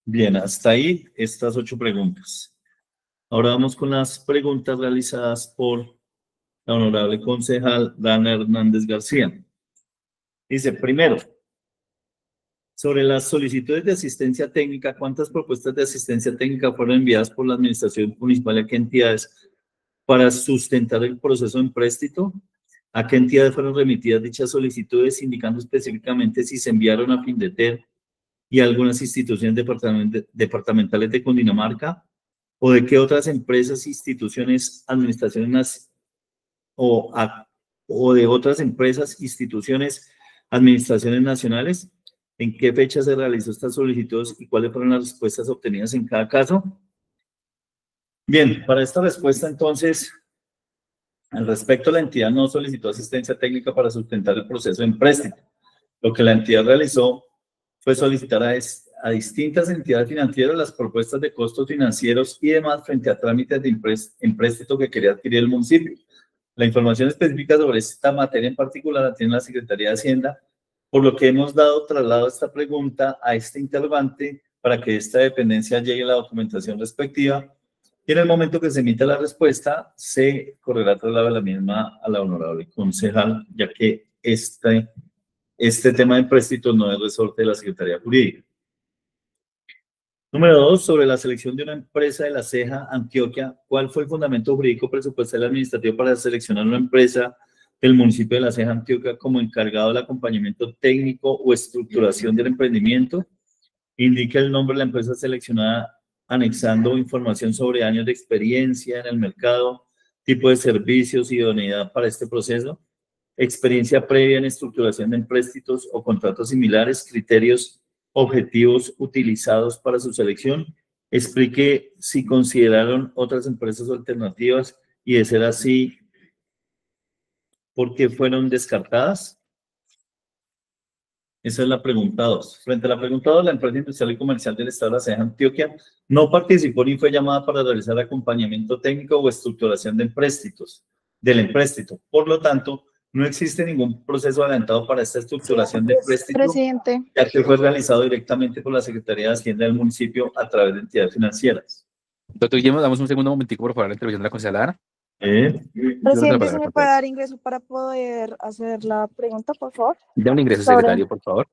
Bien, hasta ahí estas 8 preguntas. Ahora vamos con las preguntas realizadas por la honorable concejal Dana Hernández García. Dice, primero, sobre las solicitudes de asistencia técnica, ¿cuántas propuestas de asistencia técnica fueron enviadas por la administración municipal y a qué entidades para sustentar el proceso de empréstito? ¿A qué entidades fueron remitidas dichas solicitudes, indicando específicamente si se enviaron a Findeter y a algunas instituciones departamentales de Cundinamarca? ¿O de qué otras empresas, instituciones, administraciones o de otras empresas, instituciones, administraciones nacionales? ¿En qué fecha se realizó estas solicitudes y cuáles fueron las respuestas obtenidas en cada caso? Bien, para esta respuesta entonces, al respecto, la entidad no solicitó asistencia técnica para sustentar el proceso de empréstito. Lo que la entidad realizó fue solicitar a distintas entidades financieras las propuestas de costos financieros y demás frente a trámites de empréstito que quería adquirir el municipio. La información específica sobre esta materia en particular la tiene la Secretaría de Hacienda, por lo que hemos dado traslado a esta pregunta a este interrogante para que esta dependencia llegue a la documentación respectiva y en el momento que se emita la respuesta se correrá traslado de la misma a la honorable concejal, ya que este tema de empréstito no es resorte de la Secretaría Jurídica. Número 2, sobre la selección de una empresa de La Ceja, Antioquia, ¿cuál fue el fundamento jurídico presupuestal administrativo para seleccionar una empresa del municipio de La Ceja, Antioquia, como encargado del acompañamiento técnico o estructuración del emprendimiento? Indica el nombre de la empresa seleccionada anexando información sobre años de experiencia en el mercado, tipo de servicios y idoneidad para este proceso, experiencia previa en estructuración de empréstitos o contratos similares, criterios objetivos utilizados para su selección. Explique si consideraron otras empresas alternativas y de ser así, ¿por qué fueron descartadas? Esa es la pregunta 2. Frente a la pregunta 2, la empresa industrial y comercial del Estado de La Ceja, Antioquia, no participó ni fue llamada para realizar acompañamiento técnico o estructuración de del empréstito. Por lo tanto, no existe ningún proceso adelantado para esta estructuración de empréstito, Presidente. Ya que fue realizado directamente por la Secretaría de Hacienda del municipio a través de entidades financieras. Doctor Guillermo, damos un segundo momentico, por favor, la intervención de la concejala. Presidente, ¿se me puede dar ingreso para poder hacer la pregunta, por favor? Da un ingreso, secretario, por favor.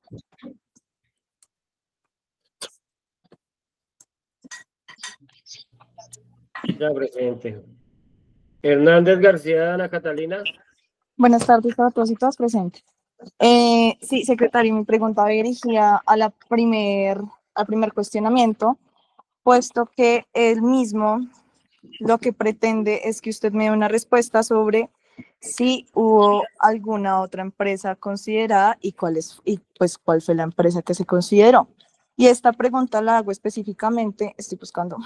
Ya, presidente. Hernández García, Ana Catalina. Buenas tardes para todos y todas presentes. Sí, secretario, mi pregunta dirigida a al primer cuestionamiento, puesto que el mismo lo que pretende es que usted me dé una respuesta sobre si hubo alguna otra empresa considerada y cuál fue la empresa que se consideró. Y esta pregunta la hago específicamente, estoy buscando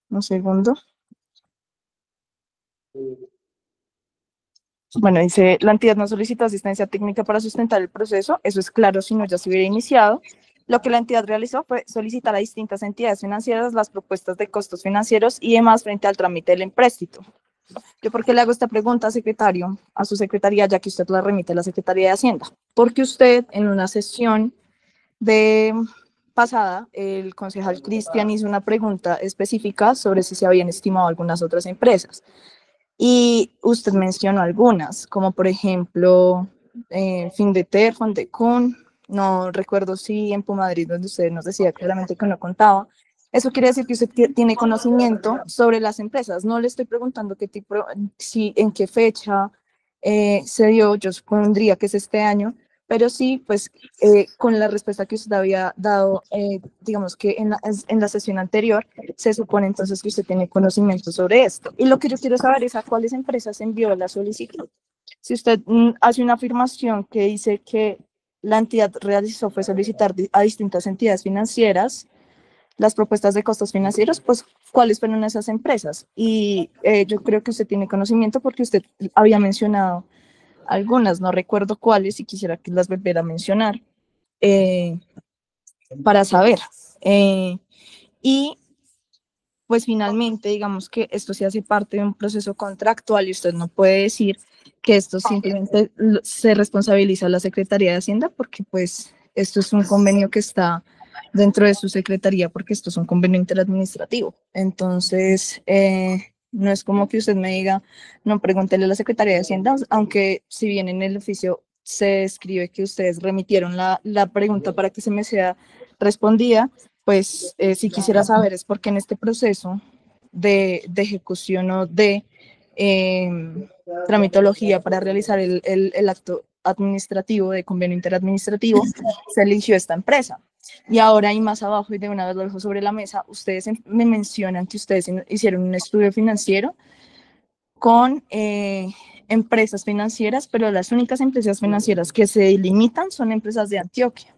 un segundo. Bueno, dice, la entidad no solicitó asistencia técnica para sustentar el proceso, eso es claro, si no ya se hubiera iniciado. Lo que la entidad realizó fue solicitar a distintas entidades financieras las propuestas de costos financieros y demás frente al trámite del empréstito. ¿Yo por qué le hago esta pregunta, secretario, a su secretaría, ya que usted la remite a la Secretaría de Hacienda? Porque usted, en una sesión pasada, el concejal Cristian hizo una pregunta específica sobre si se habían estimado algunas otras empresas. Y usted mencionó algunas, como por ejemplo, Findeter, Fondecon, no recuerdo si en Pumadrid, donde usted nos decía claramente que no contaba. Eso quiere decir que usted tiene conocimiento sobre las empresas. No le estoy preguntando qué tipo, en qué fecha se dio, yo supondría que es este año, pero sí, pues con la respuesta que usted había dado, digamos que en la sesión anterior, se supone entonces que usted tiene conocimiento sobre esto. Y lo que yo quiero saber es a cuáles empresas envió la solicitud. Si usted hace una afirmación que dice que la entidad realizó fue solicitar a distintas entidades financieras las propuestas de costos financieros, pues cuáles fueron esas empresas. Y yo creo que usted tiene conocimiento porque usted había mencionado algunas, no recuerdo cuáles, y quisiera que las volviera a mencionar para saber. Y pues finalmente, digamos que esto se hace parte de un proceso contractual y usted no puede decir que esto simplemente se responsabiliza a la Secretaría de Hacienda porque pues esto es un convenio que está dentro de su secretaría porque esto es un convenio interadministrativo. Entonces, no es como que usted me diga, no, pregúntele a la Secretaría de Hacienda, aunque si bien en el oficio se escribe que ustedes remitieron la pregunta para que se me sea respondida, pues si quisiera saber es porque en este proceso de ejecución o de tramitología para realizar el acto administrativo de convenio interadministrativo se eligió esta empresa. Y ahora y más abajo, y de una vez lo dejo sobre la mesa, ustedes me mencionan que ustedes hicieron un estudio financiero con empresas financieras, pero las únicas empresas financieras que se delimitan son empresas de Antioquia.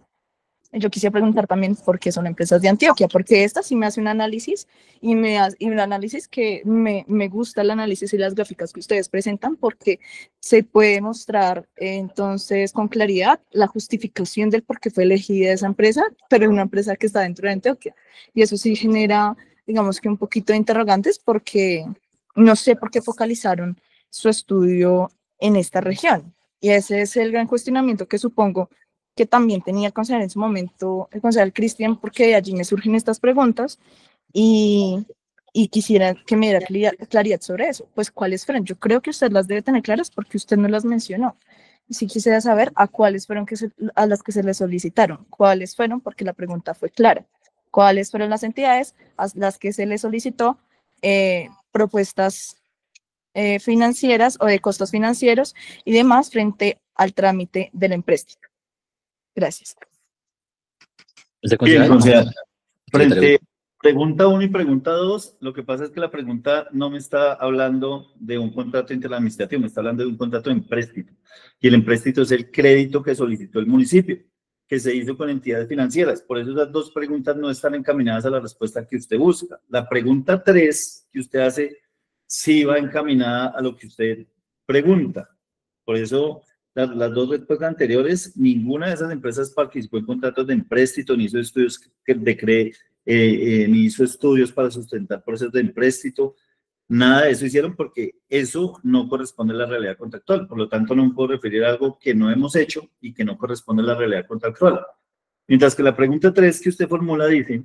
Yo quisiera preguntar también por qué son empresas de Antioquia, porque esta sí me hace un análisis y un análisis que me gusta el análisis y las gráficas que ustedes presentan porque se puede mostrar entonces con claridad la justificación del por qué fue elegida esa empresa, pero es una empresa que está dentro de Antioquia. Y eso sí genera, digamos que un poquito de interrogantes porque no sé por qué focalizaron su estudio en esta región. Y ese es el gran cuestionamiento que supongo que también tenía el concejal en su momento, el concejal Cristian, porque de allí me surgen estas preguntas y quisiera que me diera claridad sobre eso. Pues, ¿cuáles fueron? Yo creo que usted las debe tener claras porque usted no las mencionó. Y sí quisiera saber a cuáles fueron a las que se le solicitaron. ¿Cuáles fueron? Porque la pregunta fue clara. ¿Cuáles fueron las entidades a las que se le solicitó propuestas financieras o de costos financieros y demás frente al trámite del empréstito? Gracias. Bien, concejal. Frente pregunta 1 y pregunta 2, lo que pasa es que la pregunta no me está hablando de un contrato interadministrativo, me está hablando de un contrato de empréstito. Y el empréstito es el crédito que solicitó el municipio, que se hizo con entidades financieras. Por eso esas dos preguntas no están encaminadas a la respuesta que usted busca. La pregunta 3 que usted hace sí va encaminada a lo que usted pregunta. Por eso las dos respuestas anteriores, ninguna de esas empresas participó en contratos de empréstito, ni hizo estudios ni hizo estudios para sustentar procesos de empréstito, nada de eso hicieron porque eso no corresponde a la realidad contractual. Por lo tanto, no me puedo referir a algo que no hemos hecho y que no corresponde a la realidad contractual. Mientras que la pregunta 3 que usted formula dice,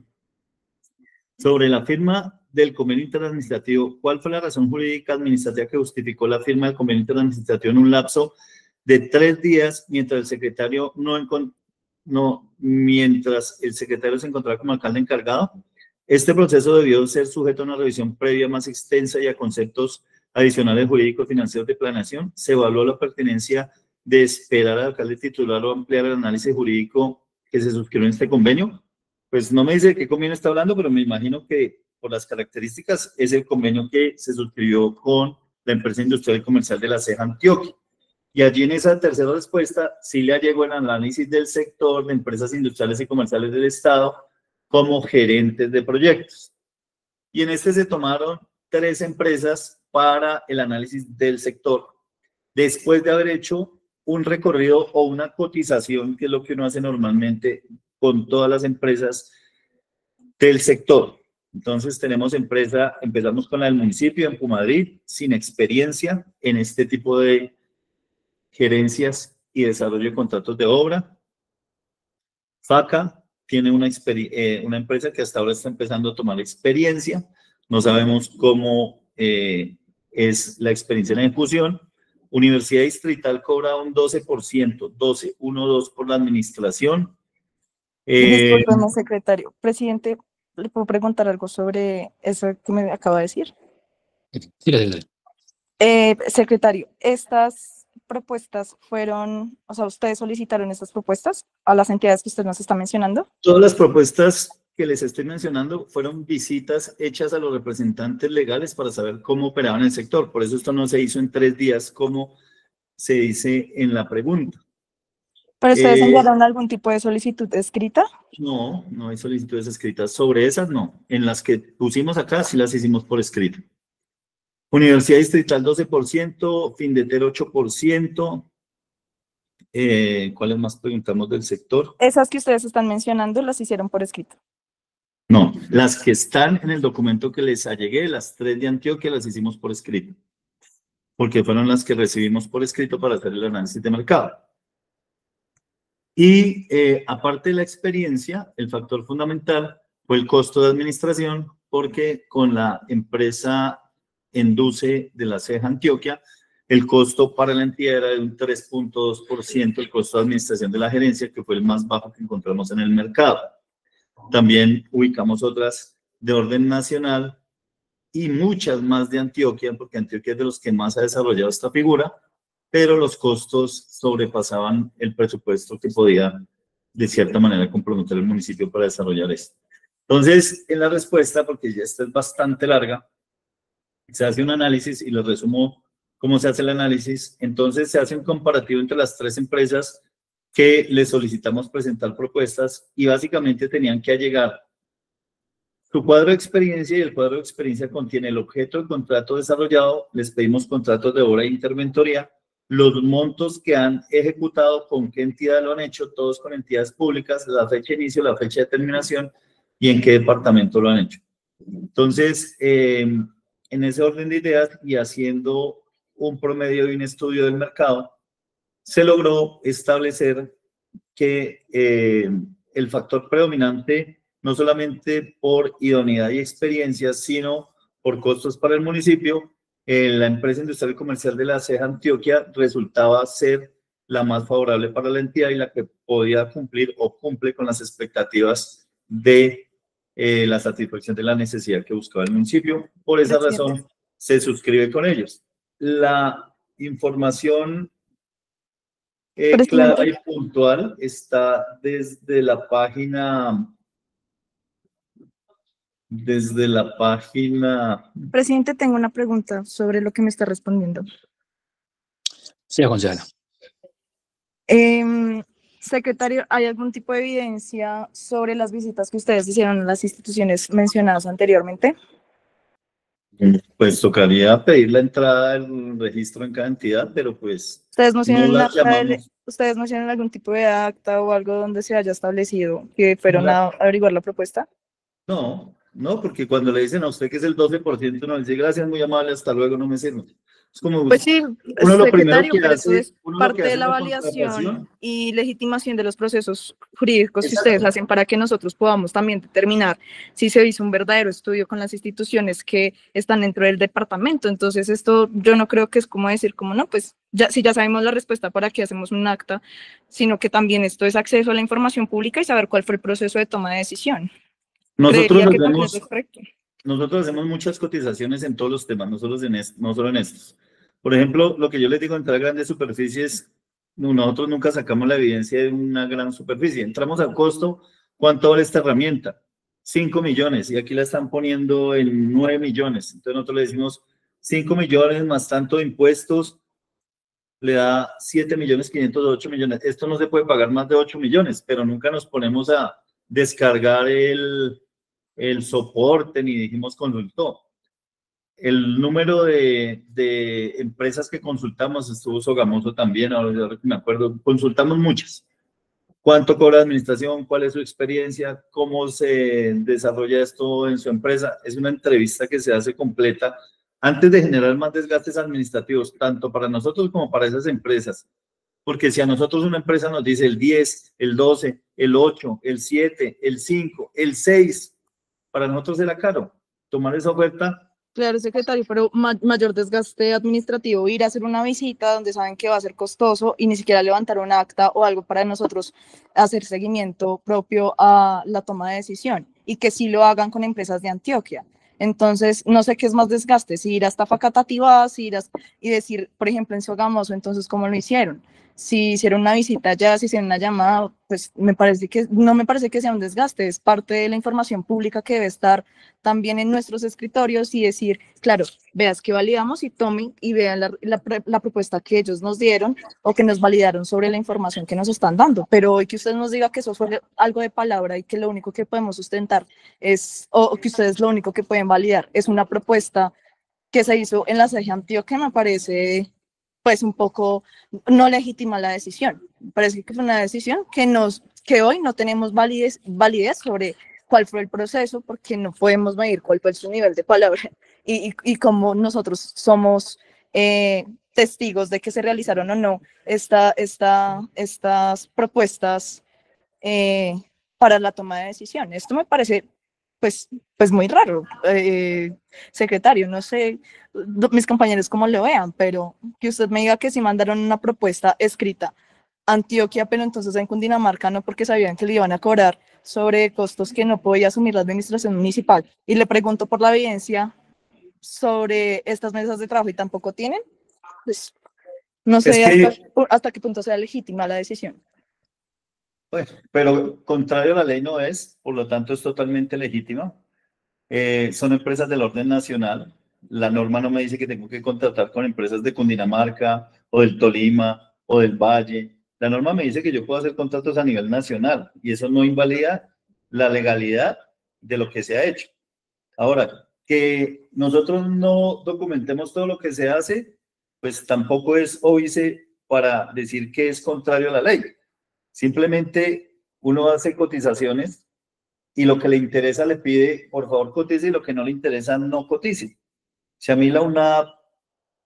sobre la firma del convenio interadministrativo, ¿cuál fue la razón jurídica administrativa que justificó la firma del convenio interadministrativo en un lapso de 3 días mientras el secretario mientras el secretario se encontraba como alcalde encargado? Este proceso debió ser sujeto a una revisión previa más extensa y a conceptos adicionales jurídicos financieros de planeación. Se evaluó la pertinencia de esperar al alcalde titular o ampliar el análisis jurídico que se suscribió en este convenio. Pues no me dice de qué convenio está hablando, pero me imagino que por las características, es el convenio que se suscribió con la empresa industrial y comercial de la CEJA Antioquia. Y allí en esa tercera respuesta sí le llegó el análisis del sector de empresas industriales y comerciales del Estado como gerentes de proyectos. Y en este se tomaron 3 empresas para el análisis del sector, después de haber hecho un recorrido o una cotización, que es lo que uno hace normalmente con todas las empresas del sector. Entonces tenemos empezamos con la del municipio en Pumadrid, sin experiencia en este tipo de gerencias y desarrollo de contratos de obra. FACA tiene una empresa que hasta ahora está empezando a tomar experiencia. No sabemos cómo es la experiencia en la ejecución. Universidad Distrital cobra un 12%, 12 por la administración. Discúlpeme, secretario. Presidente, ¿le puedo preguntar algo sobre eso que me acaba de decir? Sí. Secretario, estas propuestas fueron, o sea, ¿ustedes solicitaron estas propuestas a las entidades que usted nos está mencionando? Todas las propuestas que les estoy mencionando fueron visitas hechas a los representantes legales para saber cómo operaban el sector. Por eso esto no se hizo en 3 días, como se dice en la pregunta. ¿Pero ustedes enviaron algún tipo de solicitud escrita? No, no hay solicitudes escritas. Sobre esas, no. En las que pusimos acá, sí las hicimos por escrito. Universidad Distrital 12%, Findeter 8%. ¿Cuáles más preguntamos del sector? Esas que ustedes están mencionando las hicieron por escrito. No, las que están en el documento que les allegué, las 3 de Antioquia, las hicimos por escrito, porque fueron las que recibimos por escrito para hacer el análisis de mercado. Y aparte de la experiencia, el factor fundamental fue el costo de administración, porque con la empresa Enduce de la CEJA Antioquia, el costo para la entidad era de un 3.2%, el costo de administración de la gerencia, que fue el más bajo que encontramos en el mercado. También ubicamos otras de orden nacional y muchas más de Antioquia, porque Antioquia es de los que más ha desarrollado esta figura, pero los costos sobrepasaban el presupuesto que podía, de cierta manera, comprometer el municipio para desarrollar esto. Entonces, en la respuesta, porque ya esta es bastante larga, se hace un análisis y lo resumo cómo se hace el análisis. Entonces, se hace un comparativo entre las 3 empresas que les solicitamos presentar propuestas y básicamente tenían que allegar su cuadro de experiencia, y el cuadro de experiencia contiene el objeto del contrato desarrollado, les pedimos contratos de obra e interventoría, los montos que han ejecutado, con qué entidad lo han hecho, todos con entidades públicas, la fecha de inicio, la fecha de terminación y en qué departamento lo han hecho. Entonces, en ese orden de ideas y haciendo un promedio y un estudio del mercado, se logró establecer que el factor predominante, no solamente por idoneidad y experiencia, sino por costos para el municipio, la empresa industrial y comercial de la CEJA Antioquia resultaba ser la más favorable para la entidad y la que podía cumplir o cumple con las expectativas de la satisfacción de la necesidad que buscaba el municipio. Por esa razón se suscribe con ellos. La información clara y puntual está desde la página. Presidente, tengo una pregunta sobre lo que me está respondiendo. Sí, concejala. Secretario, ¿hay algún tipo de evidencia sobre las visitas que ustedes hicieron a las instituciones mencionadas anteriormente? Pues tocaría pedir la entrada del registro en cada entidad, pero pues ¿Ustedes no tienen, las llamamos. ¿Ustedes no tienen algún tipo de acta o algo donde se haya establecido que fueron a averiguar la propuesta? No, porque cuando le dicen a usted que es el 12%, uno le dice gracias, muy amable, hasta luego, no me sirve. Es como, pues sí, uno lo primero que pero hace, eso es parte de la validación y legitimación de los procesos jurídicos que ustedes hacen para que nosotros podamos también determinar si se hizo un verdadero estudio con las instituciones que están dentro del departamento. Entonces esto yo no creo que es como decir como no, pues ya, si ya sabemos la respuesta, ¿para qué hacemos un acta? Sino que también esto es acceso a la información pública y saber cuál fue el proceso de toma de decisión. Nosotros hacemos muchas cotizaciones en todos los temas, no solo en estos. Por ejemplo, lo que yo les digo, entrar a grandes superficies, nosotros nunca sacamos la evidencia de una gran superficie. Entramos al costo, ¿cuánto vale esta herramienta? 5 millones y aquí la están poniendo en 9 millones. Entonces nosotros le decimos 5 millones más tanto de impuestos, le da 7 millones 500 de 8 millones. Esto no se puede pagar más de 8 millones, pero nunca nos ponemos a descargar el soporte ni dijimos consultó. El número de empresas que consultamos, estuvo Sogamoso también, ahora que me acuerdo, consultamos muchas. ¿Cuánto cobra la administración? ¿Cuál es su experiencia? ¿Cómo se desarrolla esto en su empresa? Es una entrevista que se hace completa antes de generar más desgastes administrativos, tanto para nosotros como para esas empresas. Porque si a nosotros una empresa nos dice el 10, el 12, el 8, el 7, el 5, el 6, para nosotros era caro tomar esa oferta. Claro, secretario, pero mayor desgaste administrativo, ir a hacer una visita donde saben que va a ser costoso y ni siquiera levantar un acta o algo para nosotros hacer seguimiento propio a la toma de decisión y que sí lo hagan con empresas de Antioquia. Entonces, no sé qué es más desgaste, si ir hasta Facatativá, si ir y decir, por ejemplo, en Sogamoso, entonces, ¿cómo lo hicieron? Si hicieron una visita ya, si hicieron una llamada, pues no me parece que sea un desgaste, es parte de la información pública que debe estar también en nuestros escritorios y decir, claro, veas que validamos y tomen y vean la propuesta que ellos nos dieron o que nos validaron sobre la información que nos están dando. Pero hoy que usted nos diga que eso fue algo de palabra y que lo único que podemos sustentar o que ustedes lo único que pueden validar es una propuesta que se hizo en la CEG Antioquia, me parece pues un poco no legítima la decisión. Parece que fue una decisión que hoy no tenemos validez sobre cuál fue el proceso, porque no podemos medir cuál fue su nivel de palabra y cómo nosotros somos testigos de que se realizaron o no estas propuestas para la toma de decisión. Esto me parece pues muy raro, secretario, no sé mis compañeros cómo lo vean, pero que usted me diga que si mandaron una propuesta escrita a Antioquia, pero entonces en Cundinamarca no, porque sabían que le iban a cobrar sobre costos que no podía asumir la administración municipal. Y le pregunto por la evidencia sobre estas mesas de trabajo y tampoco tienen, pues no sé hasta qué punto sea legítima la decisión. Bueno, pero contrario a la ley no es, por lo tanto es totalmente legítima. Son empresas del orden nacional. La norma no me dice que tengo que contratar con empresas de Cundinamarca o del Tolima o del Valle. La norma me dice que yo puedo hacer contratos a nivel nacional y eso no invalida la legalidad de lo que se ha hecho. Ahora, que nosotros no documentemos todo lo que se hace, pues tampoco es óbice para decir que es contrario a la ley. Simplemente uno hace cotizaciones y lo que le interesa le pide, por favor, cotice, y lo que no le interesa, no cotice. Si a mí la UNAP,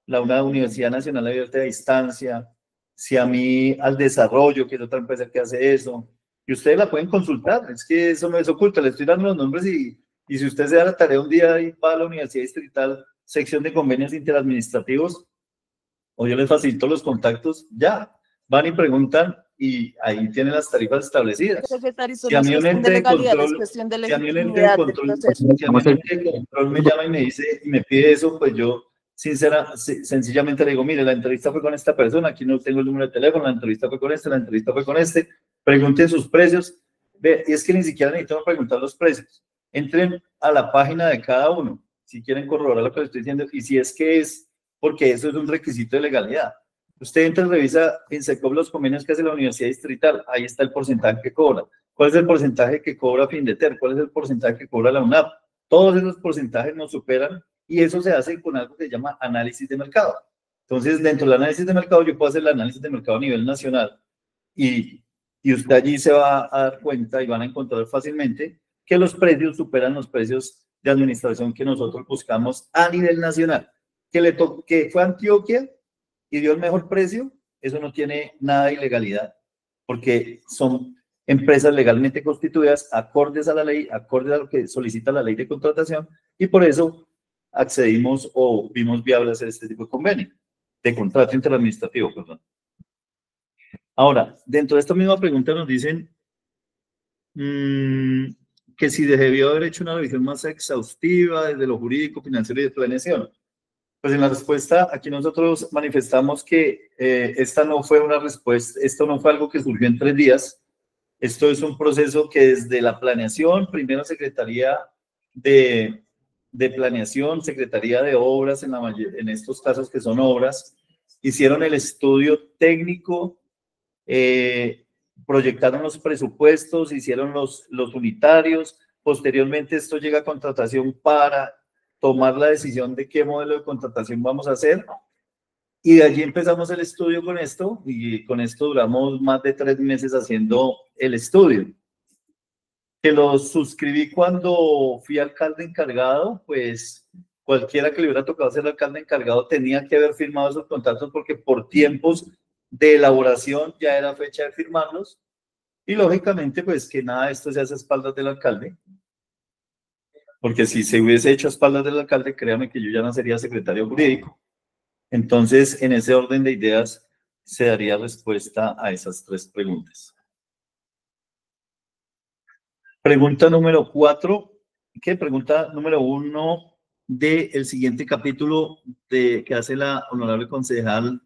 la Universidad Nacional Abierta de Distancia, si a mí al Desarrollo, que es otra empresa que hace eso, y ustedes la pueden consultar, es que eso no es oculto, le estoy dando los nombres y si usted se da la tarea un día y va a la Universidad Distrital, sección de convenios interadministrativos, o yo les facilito los contactos, ya, van y preguntan y ahí tienen las tarifas establecidas. Si a mí un ente de control, me llama y me dice, y me pide eso, pues yo sencillamente le digo, mire, la entrevista fue con esta persona, aquí no tengo el número de teléfono, la entrevista fue con este, la entrevista fue con este, pregunten sus precios, ve, y es que ni siquiera necesitamos preguntar los precios, entren a la página de cada uno, si quieren corroborar lo que les estoy diciendo, y si es que es, porque eso es un requisito de legalidad. Usted entra y revisa en SECOP los convenios que hace la Universidad Distrital, ahí está el porcentaje que cobra. ¿Cuál es el porcentaje que cobra Findeter? ¿Cuál es el porcentaje que cobra la UNAP? Todos esos porcentajes nos superan y eso se hace con algo que se llama análisis de mercado. Entonces, dentro del análisis de mercado, yo puedo hacer el análisis de mercado a nivel nacional y usted allí se va a dar cuenta y van a encontrar fácilmente que los precios superan los precios de administración que nosotros buscamos a nivel nacional. Que fue Antioquia y dio el mejor precio, eso no tiene nada de ilegalidad, porque son empresas legalmente constituidas, acordes a la ley, acordes a lo que solicita la ley de contratación, y por eso accedimos o vimos viable hacer este tipo de convenio, de contrato interadministrativo, perdón. Ahora, dentro de esta misma pregunta nos dicen que si debió haber hecho una revisión más exhaustiva desde lo jurídico, financiero y de planeación. Pues en la respuesta, aquí nosotros manifestamos que esta no fue una respuesta, esto no fue algo que surgió en 3 días, Esto es un proceso que desde la planeación, primero Secretaría de Planeación, Secretaría de Obras, en estos casos que son obras, hicieron el estudio técnico, proyectaron los presupuestos, hicieron los unitarios, posteriormente esto llega a contratación para tomar la decisión de qué modelo de contratación vamos a hacer, y de allí empezamos el estudio con esto, y con esto duramos más de 3 meses haciendo el estudio. Que lo suscribí cuando fui alcalde encargado, pues cualquiera que le hubiera tocado ser alcalde encargado tenía que haber firmado esos contratos porque por tiempos de elaboración ya era fecha de firmarlos, y lógicamente pues que nada de esto se hace a espaldas del alcalde, porque si se hubiese hecho a espaldas del alcalde, créame que yo ya no sería secretario jurídico. Entonces, en ese orden de ideas se daría respuesta a esas 3 preguntas. Pregunta número 4, ¿qué? Pregunta número 1 del siguiente capítulo que hace la honorable concejal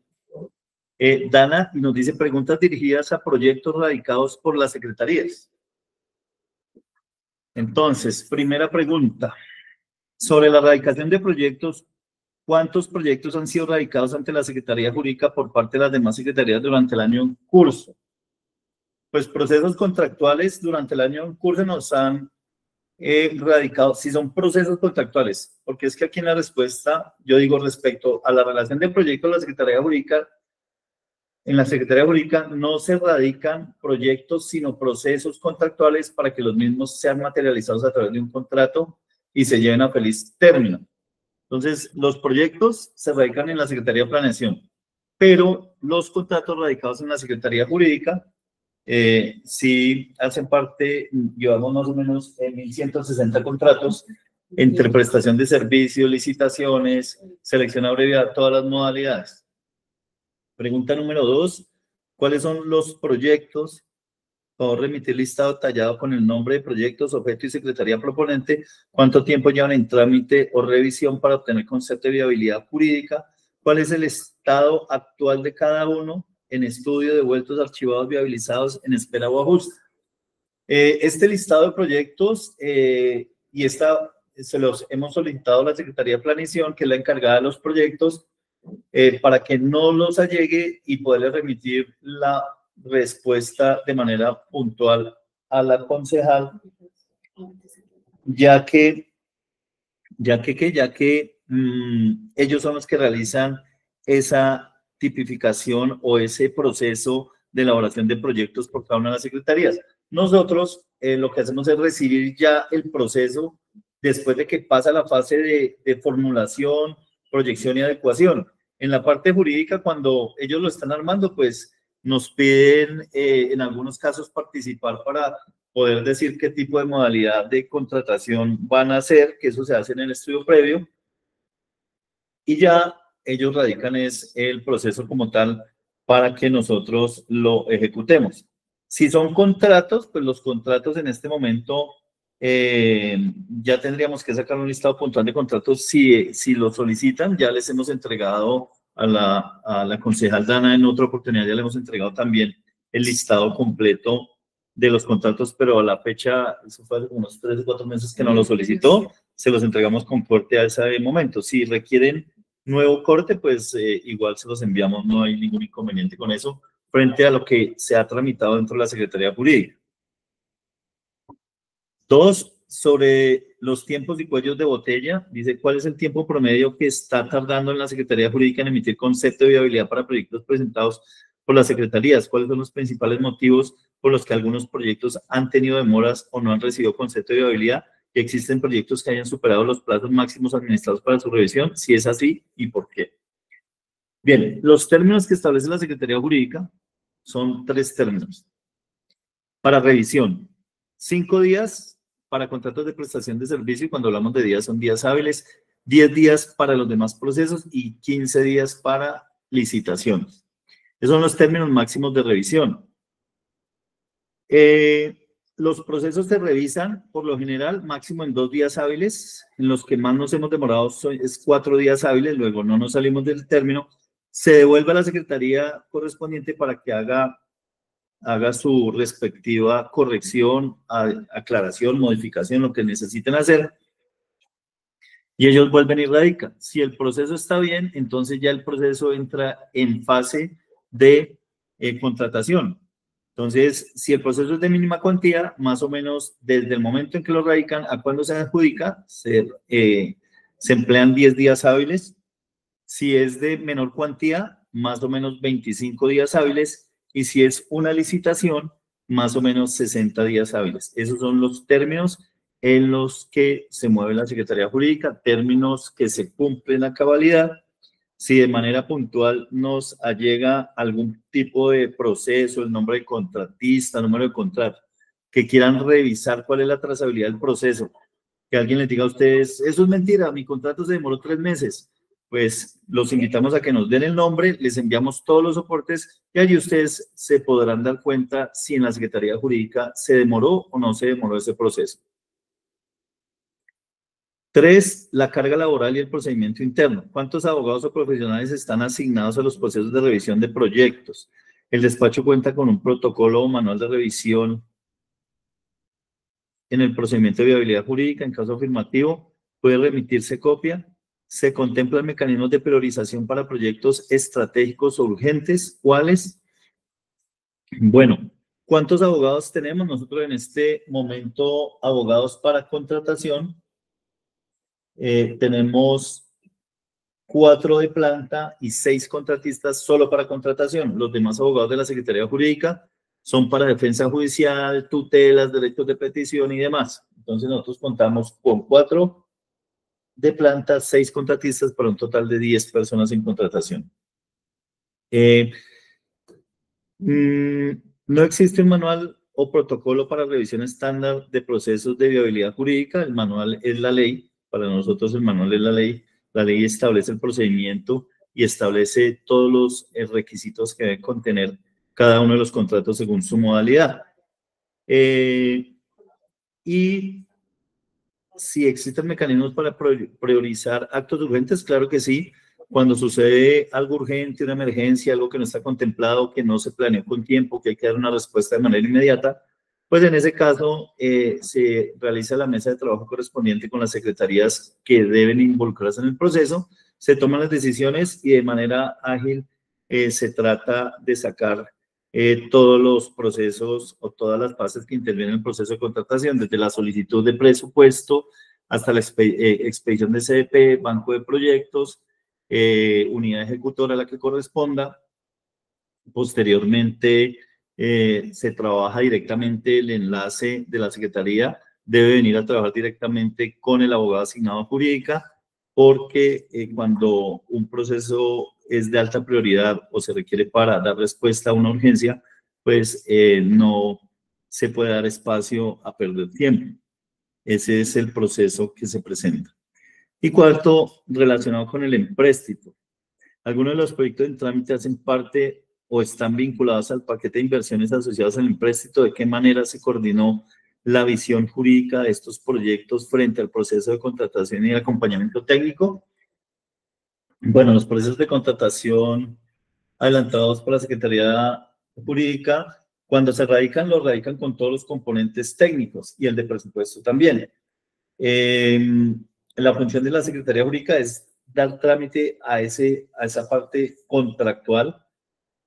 Dana, y nos dice preguntas dirigidas a proyectos radicados por las secretarías. Entonces, primera pregunta, sobre la radicación de proyectos, ¿cuántos proyectos han sido radicados ante la Secretaría Jurídica por parte de las demás secretarías durante el año en curso? Pues procesos contractuales durante el año en curso nos han radicado, si son procesos contractuales, porque es que aquí en la respuesta yo digo respecto a la relación de proyectos de la Secretaría Jurídica, en la Secretaría Jurídica no se radican proyectos, sino procesos contractuales para que los mismos sean materializados a través de un contrato y se lleven a feliz término. Entonces, los proyectos se radican en la Secretaría de Planeación, pero los contratos radicados en la Secretaría Jurídica sí hacen parte, llevamos más o menos 1.160 contratos entre prestación de servicios, licitaciones, selección abreviada, todas las modalidades. Pregunta número 2, ¿cuáles son los proyectos? Por favor, remitir listado detallado con el nombre de proyectos, objeto y secretaría proponente, cuánto tiempo llevan en trámite o revisión para obtener concepto de viabilidad jurídica, cuál es el estado actual de cada uno, en estudio, devueltos, archivados, viabilizados, en espera o ajuste. Este listado de proyectos se los hemos solicitado a la Secretaría de Planeación, que es la encargada de los proyectos, para que no los allegue y poderle remitir la respuesta de manera puntual a la concejal, ya que ellos son los que realizan esa tipificación o ese proceso de elaboración de proyectos por cada una de las secretarías. Nosotros lo que hacemos es recibir ya el proceso después de que pasa la fase de formulación, proyección y adecuación. En la parte jurídica, cuando ellos lo están armando, pues nos piden en algunos casos participar para poder decir qué tipo de modalidad de contratación van a hacer, que eso se hace en el estudio previo, y ya ellos radican el proceso como tal para que nosotros lo ejecutemos. Si son contratos, pues los contratos en este momento ya tendríamos que sacar un listado puntual de contratos. Si lo solicitan, ya les hemos entregado a la concejal Dana en otra oportunidad, ya le hemos entregado también el listado completo de los contratos, pero a la fecha, eso fue hace unos 3 o 4 meses que nos lo solicitó, se los entregamos con corte a ese momento. Si requieren nuevo corte, pues igual se los enviamos, no hay ningún inconveniente con eso, frente a lo que se ha tramitado dentro de la Secretaría Jurídica. 2, sobre los tiempos y cuellos de botella, dice, ¿cuál es el tiempo promedio que está tardando en la Secretaría Jurídica en emitir concepto de viabilidad para proyectos presentados por las secretarías? ¿Cuáles son los principales motivos por los que algunos proyectos han tenido demoras o no han recibido concepto de viabilidad? ¿Y existen proyectos que hayan superado los plazos máximos administrados para su revisión? Si es así, ¿y por qué? Bien, los términos que establece la Secretaría Jurídica son 3 términos. Para revisión, 5 días para contratos de prestación de servicio, y cuando hablamos de días son días hábiles, 10 días para los demás procesos y 15 días para licitaciones. Esos son los términos máximos de revisión. Los procesos se revisan por lo general máximo en 2 días hábiles, en los que más nos hemos demorado es 4 días hábiles, luego no nos salimos del término, se devuelve a la secretaría correspondiente para que haga haga su respectiva corrección, aclaración, modificación, lo que necesiten hacer, y ellos vuelven y radican. Si el proceso está bien, entonces ya el proceso entra en fase de contratación. Entonces, si el proceso es de mínima cuantía, más o menos desde el momento en que lo radican a cuando se adjudica, se emplean 10 días hábiles. Si es de menor cuantía, más o menos 25 días hábiles. Y si es una licitación, más o menos 60 días hábiles. Esos son los términos en los que se mueve la Secretaría Jurídica, términos que se cumplen a cabalidad. Si de manera puntual nos allega algún tipo de proceso, el nombre de contratista, número de contrato, que quieran revisar cuál es la trazabilidad del proceso, que alguien les diga a ustedes, eso es mentira, mi contrato se demoró 3 meses, pues los invitamos a que nos den el nombre, les enviamos todos los soportes y allí ustedes se podrán dar cuenta si en la Secretaría Jurídica se demoró o no se demoró ese proceso. 3, la carga laboral y el procedimiento interno. ¿Cuántos abogados o profesionales están asignados a los procesos de revisión de proyectos? El despacho cuenta con un protocolo o manual de revisión en el procedimiento de viabilidad jurídica. En caso afirmativo, puede remitirse copia. Se contemplan mecanismos de priorización para proyectos estratégicos o urgentes. ¿Cuáles? Bueno, ¿cuántos abogados tenemos? Nosotros en este momento, abogados para contratación, tenemos 4 de planta y 6 contratistas solo para contratación. Los demás abogados de la Secretaría Jurídica son para defensa judicial, tutelas, derechos de petición y demás. Entonces nosotros contamos con 4 de planta, 6 contratistas para un total de 10 personas en contratación. No existe un manual o protocolo para revisión estándar de procesos de viabilidad jurídica. El manual es la ley. Para nosotros el manual es la ley. La ley establece el procedimiento y establece todos los requisitos que debe contener cada uno de los contratos según su modalidad. Y si existen mecanismos para priorizar actos urgentes, claro que sí. Cuando sucede algo urgente, una emergencia, algo que no está contemplado, que no se planeó con tiempo, que hay que dar una respuesta de manera inmediata, pues en ese caso se realiza la mesa de trabajo correspondiente con las secretarías que deben involucrarse en el proceso, se toman las decisiones y de manera ágil se trata de sacar todos los procesos o todas las fases que intervienen en el proceso de contratación, desde la solicitud de presupuesto hasta la expedición de CDP, banco de proyectos, unidad ejecutora a la que corresponda. Posteriormente se trabaja directamente, el enlace de la Secretaría debe venir a trabajar directamente con el abogado asignado a jurídica, porque cuando un proceso es de alta prioridad o se requiere para dar respuesta a una urgencia, pues no se puede dar espacio a perder tiempo. Ese es el proceso que se presenta. Y 4, relacionado con el empréstito. Algunos de los proyectos en trámite hacen parte o están vinculados al paquete de inversiones asociadas al empréstito. ¿De qué manera se coordinó la visión jurídica de estos proyectos frente al proceso de contratación y acompañamiento técnico? Bueno, los procesos de contratación adelantados por la Secretaría Jurídica, cuando se radican, los radican con todos los componentes técnicos y el de presupuesto también. La función de la Secretaría Jurídica es dar trámite a esa parte contractual,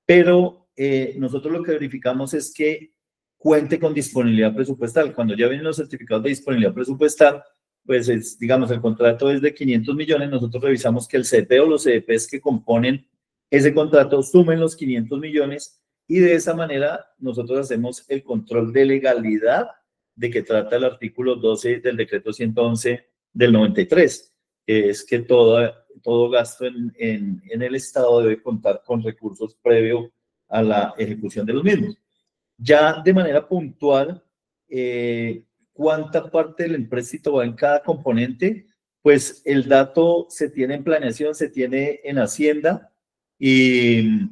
pero nosotros lo que verificamos es que cuente con disponibilidad presupuestal. Cuando ya vienen los certificados de disponibilidad presupuestal, pues digamos, el contrato es de 500 millones, nosotros revisamos que el CDP o los CDPs que componen ese contrato sumen los 500 millones y de esa manera nosotros hacemos el control de legalidad de que trata el artículo 12 del decreto 111 del 93, que es que todo gasto en el Estado debe contar con recursos previo a la ejecución de los mismos. Ya de manera puntual, ¿cuánta parte del empréstito va en cada componente? Pues el dato se tiene en planeación, se tiene en Hacienda y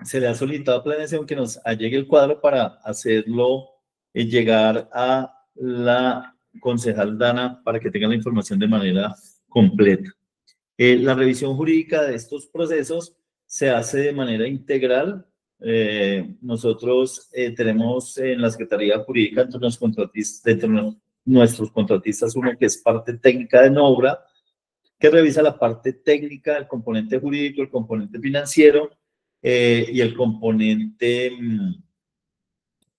se le ha solicitado a planeación que nos allegue el cuadro para hacerlo llegar a la concejal Dana para que tenga la información de manera completa. La revisión jurídica de estos procesos se hace de manera integral Nosotros tenemos en la Secretaría Jurídica entre nuestros contratistas uno que es parte técnica de obra, que revisa la parte técnica, el componente jurídico, el componente financiero y el componente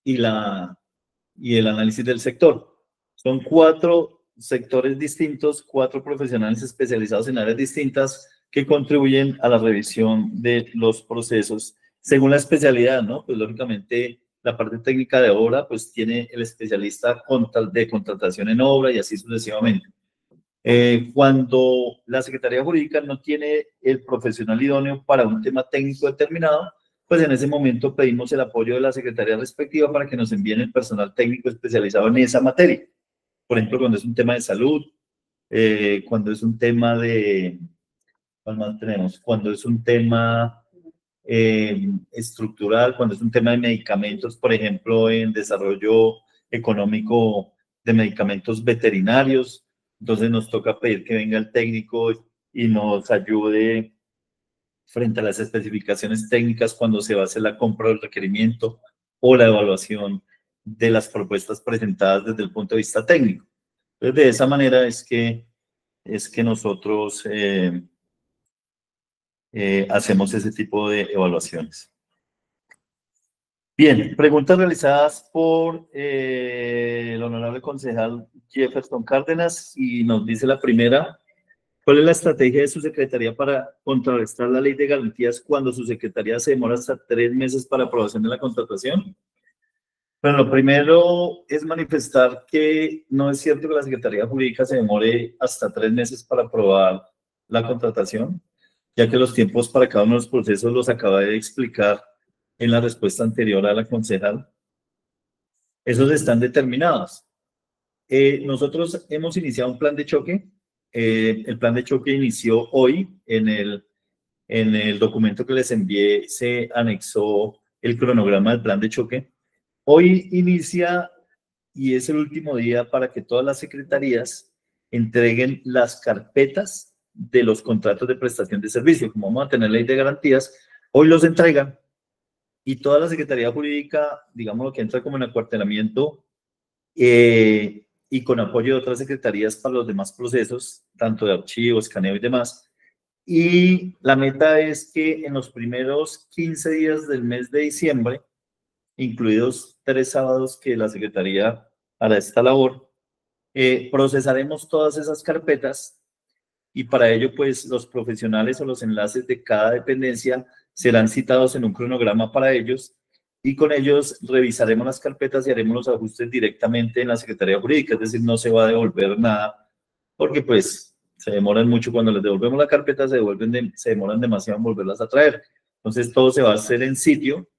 y el análisis del sector. Son 4 sectores distintos, 4 profesionales especializados en áreas distintas que contribuyen a la revisión de los procesos según la especialidad, ¿no? Pues lógicamente la parte técnica de obra pues tiene el especialista de contratación en obra y así sucesivamente. Cuando la Secretaría Jurídica no tiene el profesional idóneo para un tema técnico determinado, pues en ese momento pedimos el apoyo de la Secretaría respectiva para que nos envíen el personal técnico especializado en esa materia. Por ejemplo, cuando es un tema de salud, cuando es un tema de... ¿Cuál más tenemos? Cuando es un tema estructural, cuando es un tema de medicamentos, por ejemplo, en desarrollo económico de medicamentos veterinarios. Entonces nos toca pedir que venga el técnico y nos ayude frente a las especificaciones técnicas cuando se va a hacer la compra del requerimiento o la evaluación de las propuestas presentadas desde el punto de vista técnico. Entonces, de esa manera es que nosotros hacemos ese tipo de evaluaciones. Bien, preguntas realizadas por el honorable concejal Jefferson Cárdenas y nos dice la primera: ¿cuál es la estrategia de su secretaría para contrarrestar la ley de garantías cuando su secretaría se demora hasta 3 meses para aprobación de la contratación? Bueno, lo primero es manifestar que no es cierto que la Secretaría Jurídica se demore hasta 3 meses para aprobar la contratación, ya que los tiempos para cada uno de los procesos los acaba de explicar en la respuesta anterior a la concejal. Esos están determinados. Nosotros hemos iniciado un plan de choque. El plan de choque inició hoy. En el documento que les envié se anexó el cronograma del plan de choque. Hoy inicia y es el último día para que todas las secretarías entreguen las carpetas de los contratos de prestación de servicio. Como vamos a tener ley de garantías, hoy los entregan y toda la Secretaría Jurídica, digamos lo que entra como en acuartelamiento y con apoyo de otras secretarías para los demás procesos, tanto de archivo, escaneo y demás. Y la meta es que en los primeros 15 días del mes de diciembre, incluidos 3 sábados que la Secretaría hará esta labor, procesaremos todas esas carpetas y para ello pues los profesionales o los enlaces de cada dependencia serán citados en un cronograma para ellos y con ellos revisaremos las carpetas y haremos los ajustes directamente en la Secretaría Jurídica, es decir, no se va a devolver nada porque pues se demoran mucho cuando les devolvemos la carpeta, se demoran demasiado en volverlas a traer. Entonces todo se va a hacer en sitio.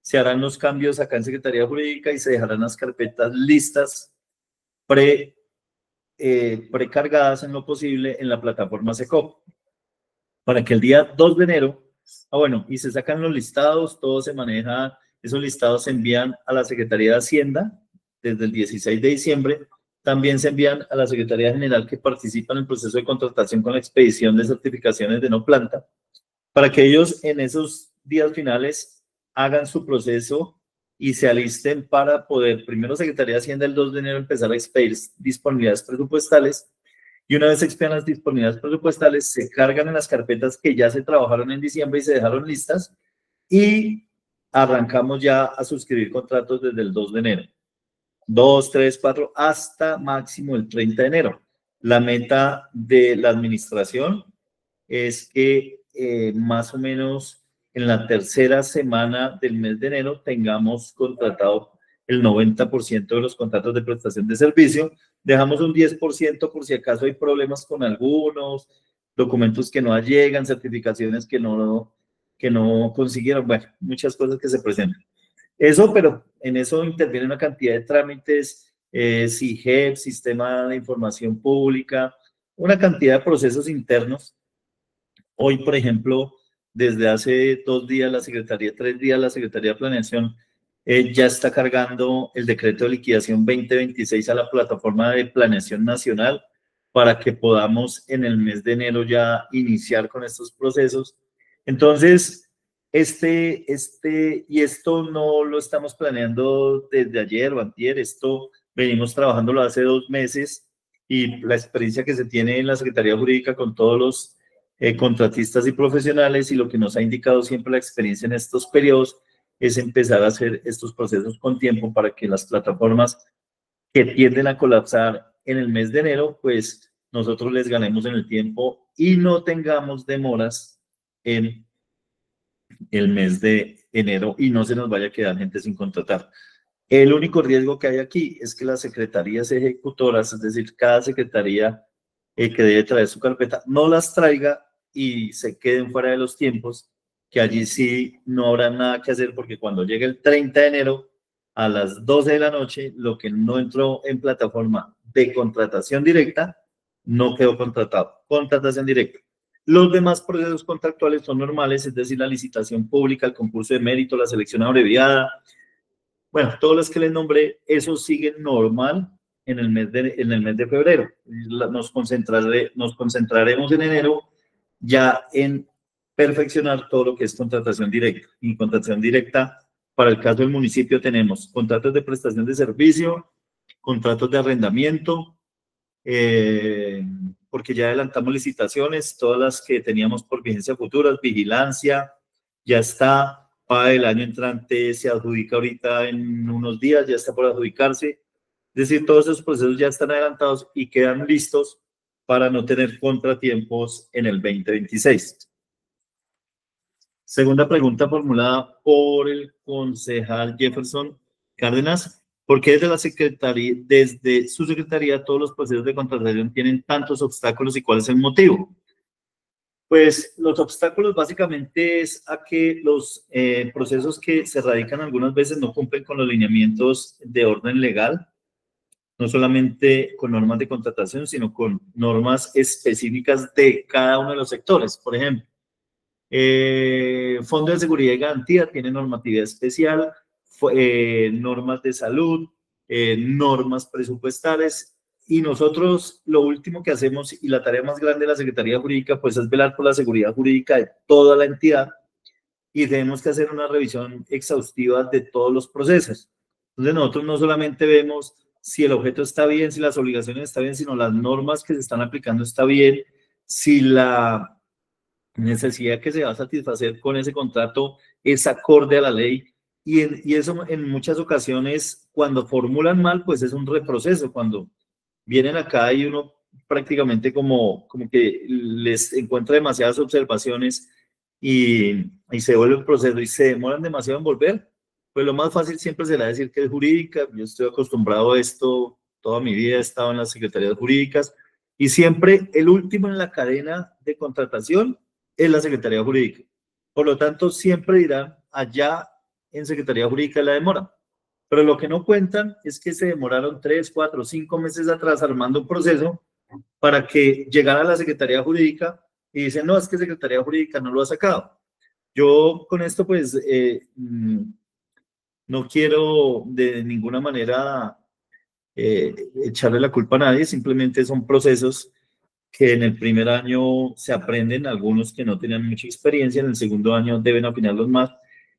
Se harán los cambios acá en Secretaría Jurídica y se dejarán las carpetas listas precargadas en lo posible en la plataforma SECOP para que el día 2 de enero, y se sacan los listados, todo se maneja, esos listados se envían a la Secretaría de Hacienda desde el 16 de diciembre, también se envían a la Secretaría General que participa en el proceso de contratación con la expedición de certificaciones de no planta, para que ellos en esos días finales hagan su proceso y se alisten para poder, primero Secretaría de Hacienda el 2 de enero empezar a expedir disponibilidades presupuestales y una vez expidan las disponibilidades presupuestales se cargan en las carpetas que ya se trabajaron en diciembre y se dejaron listas y arrancamos ya a suscribir contratos desde el 2 de enero. 2, 3, 4, hasta máximo el 30 de enero. La meta de la administración es que más o menos en la tercera semana del mes de enero tengamos contratado el 90% de los contratos de prestación de servicio. Dejamos un 10% por si acaso hay problemas con algunos, documentos que no llegan, certificaciones que no consiguieron, bueno, muchas cosas que se presentan. Eso, pero en eso interviene una cantidad de trámites, SIGEP, Sistema de Información Pública, una cantidad de procesos internos. Hoy, por ejemplo, desde hace 2 días, 3 días, la Secretaría de Planeación ya está cargando el decreto de liquidación 2026 a la plataforma de planeación nacional para que podamos en el mes de enero ya iniciar con estos procesos. Entonces, y esto no lo estamos planeando desde ayer o antier, esto venimos trabajándolo hace 2 meses y la experiencia que se tiene en la Secretaría Jurídica con todos los contratistas y profesionales y lo que nos ha indicado siempre la experiencia en estos periodos es empezar a hacer estos procesos con tiempo para que las plataformas que tienden a colapsar en el mes de enero, pues nosotros les ganemos en el tiempo y no tengamos demoras en el mes de enero y no se nos vaya a quedar gente sin contratar. El único riesgo que hay aquí es que las secretarías ejecutoras, es decir, cada secretaría que debe traer su carpeta, no las traiga y se queden fuera de los tiempos, que allí sí no habrá nada que hacer porque cuando llegue el 30 de enero a las 12 de la noche, lo que no entró en plataforma de contratación directa, no quedó contratado. Contratación directa. Los demás procesos contractuales son normales, es decir, la licitación pública, el concurso de mérito, la selección abreviada. Bueno, todos los que les nombré, eso sigue normal en el mes de febrero. Nos concentraremos en enero ya en perfeccionar todo lo que es contratación directa. Y contratación directa, para el caso del municipio, tenemos contratos de prestación de servicio, contratos de arrendamiento, porque ya adelantamos licitaciones, todas las que teníamos por vigencia futuras, vigilancia, ya está, para el año entrante se adjudica ahorita en unos días, ya está por adjudicarse, es decir, todos esos procesos ya están adelantados y quedan listos para no tener contratiempos en el 2026. Segunda pregunta formulada por el concejal Jefferson Cárdenas. ¿Por qué desde su secretaría todos los procesos de contratación tienen tantos obstáculos y cuál es el motivo? Pues los obstáculos básicamente es a que los procesos que se radican algunas veces no cumplen con los lineamientos de orden legal, no solamente con normas de contratación, sino con normas específicas de cada uno de los sectores. Por ejemplo, Fondo de Seguridad y Garantía tiene normatividad especial, normas de salud, normas presupuestales, y nosotros lo último que hacemos y la tarea más grande de la Secretaría Jurídica pues es velar por la seguridad jurídica de toda la entidad y tenemos que hacer una revisión exhaustiva de todos los procesos. Entonces nosotros no solamente vemos si el objeto está bien, si las obligaciones están bien, sino las normas que se están aplicando está bien, si la necesidad que se va a satisfacer con ese contrato es acorde a la ley. Y eso en muchas ocasiones, cuando formulan mal, pues es un reproceso. Cuando vienen acá y uno prácticamente como que les encuentra demasiadas observaciones y se vuelve el proceso y se demoran demasiado en volver, pues lo más fácil siempre será decir que es jurídica. Yo estoy acostumbrado a esto, toda mi vida he estado en las secretarías jurídicas y siempre el último en la cadena de contratación es la Secretaría Jurídica. Por lo tanto, siempre dirán allá en Secretaría Jurídica la demora. Pero lo que no cuentan es que se demoraron 3, 4, 5 meses atrás armando un proceso para que llegara a la Secretaría Jurídica y dicen, no, es que Secretaría Jurídica no lo ha sacado. Yo con esto pues no quiero de ninguna manera echarle la culpa a nadie, simplemente son procesos que en el primer año se aprenden, algunos que no tenían mucha experiencia, en el segundo año deben afinarlos más,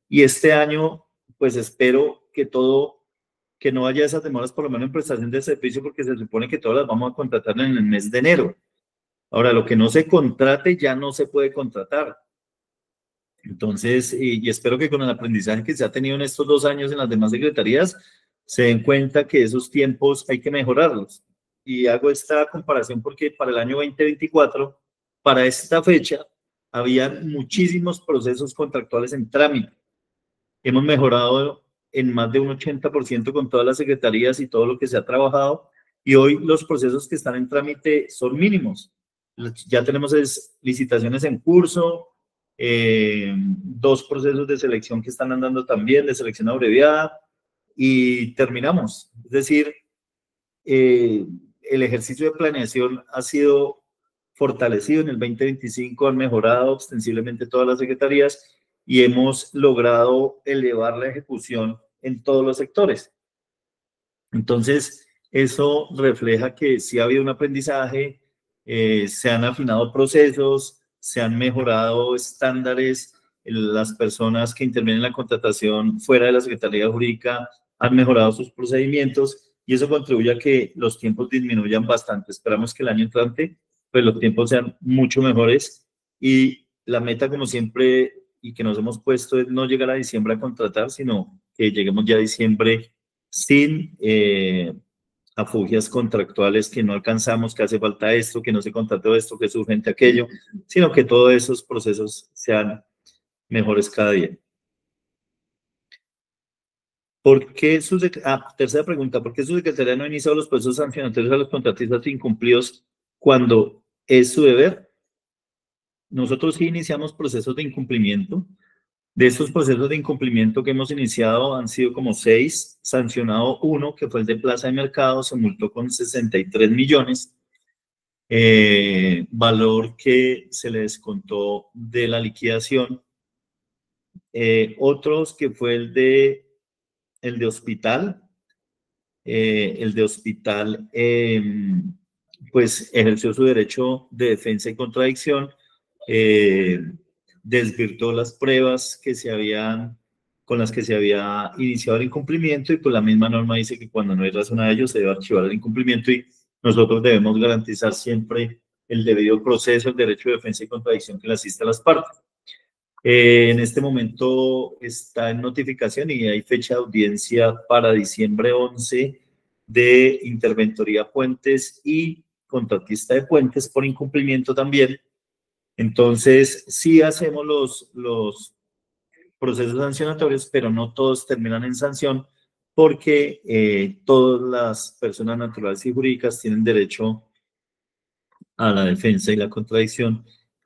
y este año pues espero que no haya esas demoras por lo menos en prestación de servicio, porque se supone que todas las vamos a contratar en el mes de enero. Ahora, lo que no se contrate ya no se puede contratar. Entonces, y espero que con el aprendizaje que se ha tenido en estos 2 años en las demás secretarías, se den cuenta que esos tiempos hay que mejorarlos. Y hago esta comparación porque para el año 2024, para esta fecha, había muchísimos procesos contractuales en trámite. Hemos mejorado en más de un 80% con todas las secretarías y todo lo que se ha trabajado, y hoy los procesos que están en trámite son mínimos. Ya tenemos licitaciones en curso, 2 procesos de selección que están andando también, de selección abreviada, y terminamos. Es decir, el ejercicio de planeación ha sido fortalecido en el 2025, han mejorado ostensiblemente todas las secretarías y hemos logrado elevar la ejecución en todos los sectores. Entonces, eso refleja que sí ha habido un aprendizaje, se han afinado procesos, se han mejorado estándares las personas que intervienen en la contratación fuera de la Secretaría Jurídica han mejorado sus procedimientos y eso contribuye a que los tiempos disminuyan bastante. Esperamos que el año entrante pues los tiempos sean mucho mejores y la meta, como siempre, y que nos hemos puesto es no llegar a diciembre a contratar, sino que lleguemos ya a diciembre sin afugias contractuales, que no alcanzamos, que hace falta esto, que no se contrató esto, que es urgente aquello, sino que todos esos procesos sean mejores cada día. Tercera pregunta, ¿por qué su secretaría no ha iniciado los procesos sancionatorios a los contratistas incumplidos cuando es su deber? Nosotros sí iniciamos procesos de incumplimiento. De estos procesos de incumplimiento que hemos iniciado han sido como 6, sancionado 1, que fue el de Plaza de Mercado, se multó con 63 millones, valor que se le descontó de la liquidación. Otros que fue el de hospital. El de hospital pues ejerció su derecho de defensa y contradicción, desvirtuó las pruebas con las que se había iniciado el incumplimiento y pues la misma norma dice que cuando no hay razón a ello se debe archivar el incumplimiento y nosotros debemos garantizar siempre el debido proceso, el derecho de defensa y contradicción que le asiste a las partes. En este momento está en notificación y hay fecha de audiencia para diciembre 11 de Interventoría Puentes y contratista de puentes por incumplimiento también. Entonces, sí hacemos los procesos sancionatorios, pero no todos terminan en sanción porque todas las personas naturales y jurídicas tienen derecho a la defensa y la contradicción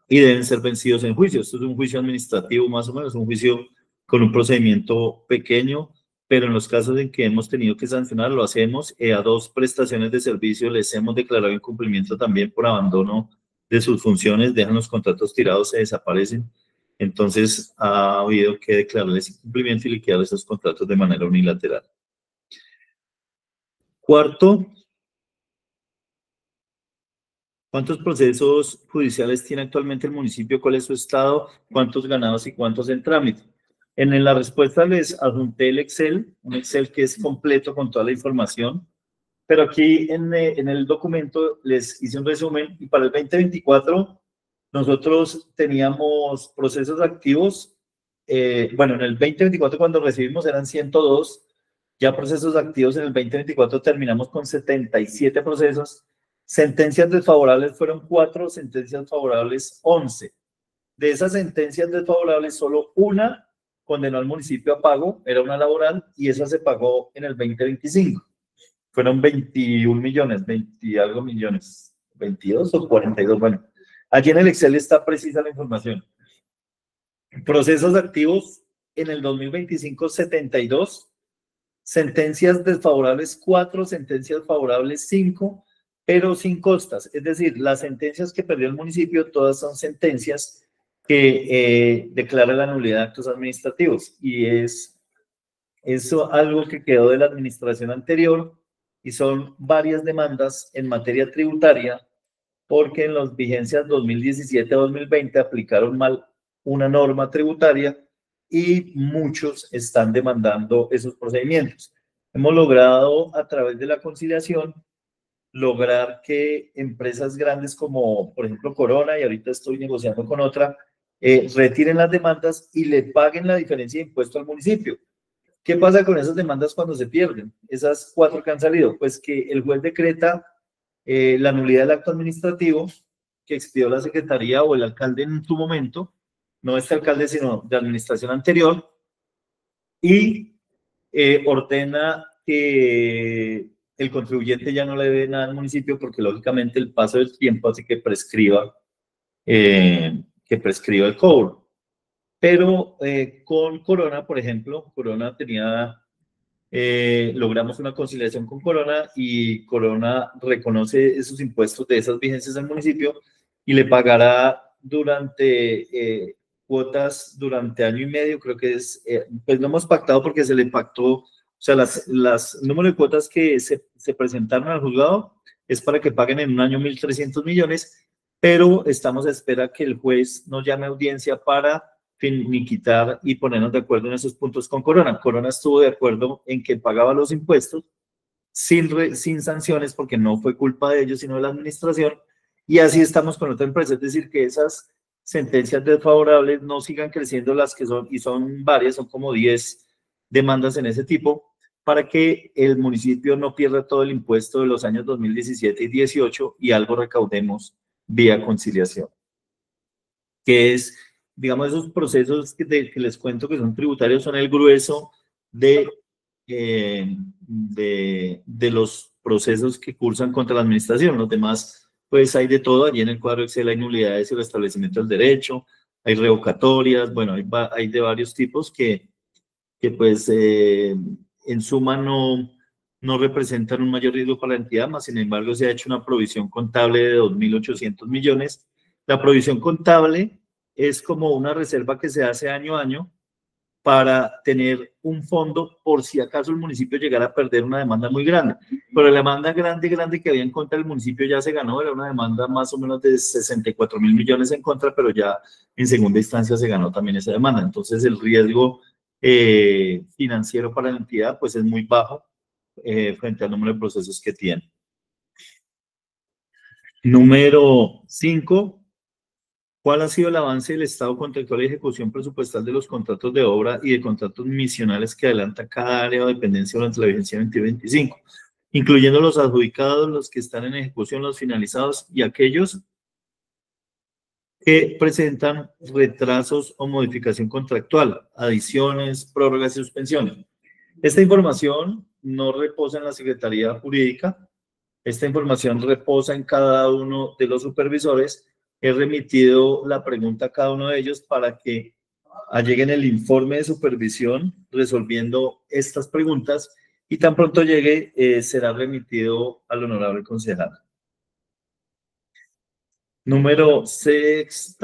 y deben ser vencidos en juicio. Esto es un juicio administrativo más o menos, un juicio con un procedimiento pequeño, pero en los casos en que hemos tenido que sancionar lo hacemos. A 2 prestaciones de servicio les hemos declarado incumplimiento también por abandono de sus funciones, dejan los contratos tirados, se desaparecen. Entonces ha habido que declararles incumplimiento y liquidar esos contratos de manera unilateral. Cuarto, ¿cuántos procesos judiciales tiene actualmente el municipio? ¿Cuál es su estado? ¿Cuántos ganados y cuántos en trámite? En la respuesta les adjunté el Excel, un Excel que es completo con toda la información, pero aquí en el documento les hice un resumen y para el 2024 nosotros teníamos procesos activos, bueno, en el 2024 cuando recibimos eran 102, ya procesos activos en el 2024 terminamos con 77 procesos, sentencias desfavorables fueron 4, sentencias favorables 11. De esas sentencias desfavorables, solo una condenó al municipio a pago, era una laboral, y esa se pagó en el 2025. Fueron 21 millones, 20 y algo millones, 22 o 42, bueno. Allí en el Excel está precisa la información. Procesos activos en el 2025, 72. Sentencias desfavorables, 4, sentencias favorables, 5, pero sin costas. Es decir, las sentencias que perdió el municipio, todas son sentencias que declaran la nulidad de actos administrativos. Y es eso algo que quedó de la administración anterior y son varias demandas en materia tributaria porque en las vigencias 2017-2020 aplicaron mal una norma tributaria y muchos están demandando esos procedimientos. Hemos logrado a través de la conciliación lograr que empresas grandes como por ejemplo Corona, y ahorita estoy negociando con otra, retiren las demandas y le paguen la diferencia de impuesto al municipio. ¿Qué pasa con esas demandas cuando se pierden? Esas 4 que han salido, pues que el juez decreta la nulidad del acto administrativo que expidió la secretaría o el alcalde en su momento, no este alcalde sino de administración anterior, y ordena que el contribuyente ya no le debe nada al municipio porque lógicamente el paso del tiempo hace que prescriba el cobro. Pero con Corona, por ejemplo, Corona logramos una conciliación con Corona y Corona reconoce esos impuestos de esas vigencias al municipio y le pagará durante cuotas durante año y medio, creo que es, pues lo hemos pactado porque se le pactó, o sea, las número de cuotas que se presentaron al juzgado es para que paguen en un año 1.300 millones, pero estamos a espera que el juez nos llame a audiencia para finiquitar y ponernos de acuerdo en esos puntos con Corona. Corona estuvo de acuerdo en que pagaba los impuestos sin sanciones, porque no fue culpa de ellos, sino de la administración, y así estamos con otra empresa. Es decir, que esas sentencias desfavorables no sigan creciendo, las que son, y son varias, son como 10 demandas en ese tipo, para que el municipio no pierda todo el impuesto de los años 2017 y 18 y algo recaudemos vía conciliación. Que es, digamos, esos procesos que les cuento que son tributarios, son el grueso de los procesos que cursan contra la administración. Los demás, pues hay de todo. Allí en el cuadro Excel hay nulidades y restablecimiento del derecho, hay revocatorias, bueno, hay de varios tipos que pues en suma no representan un mayor riesgo para la entidad, más sin embargo se ha hecho una provisión contable de 2.800 millones. La provisión contable es como una reserva que se hace año a año para tener un fondo por si acaso el municipio llegara a perder una demanda muy grande. Pero la demanda grande que había en contra del municipio ya se ganó, era una demanda más o menos de 64.000 millones en contra, pero ya en segunda instancia se ganó también esa demanda. Entonces el riesgo financiero para la entidad pues es muy bajo frente al número de procesos que tiene. Número 5. ¿Cuál ha sido el avance del estado contractual y ejecución presupuestal de los contratos de obra y de contratos misionales que adelanta cada área o dependencia durante la vigencia 2025, incluyendo los adjudicados, los que están en ejecución, los finalizados y aquellos que presentan retrasos o modificación contractual, adiciones, prórrogas y suspensiones? Esta información no reposa en la Secretaría Jurídica, esta información reposa en cada uno de los supervisores. He remitido la pregunta a cada uno de ellos para que lleguen el informe de supervisión resolviendo estas preguntas, y tan pronto llegue será remitido al honorable concejal. Número 6.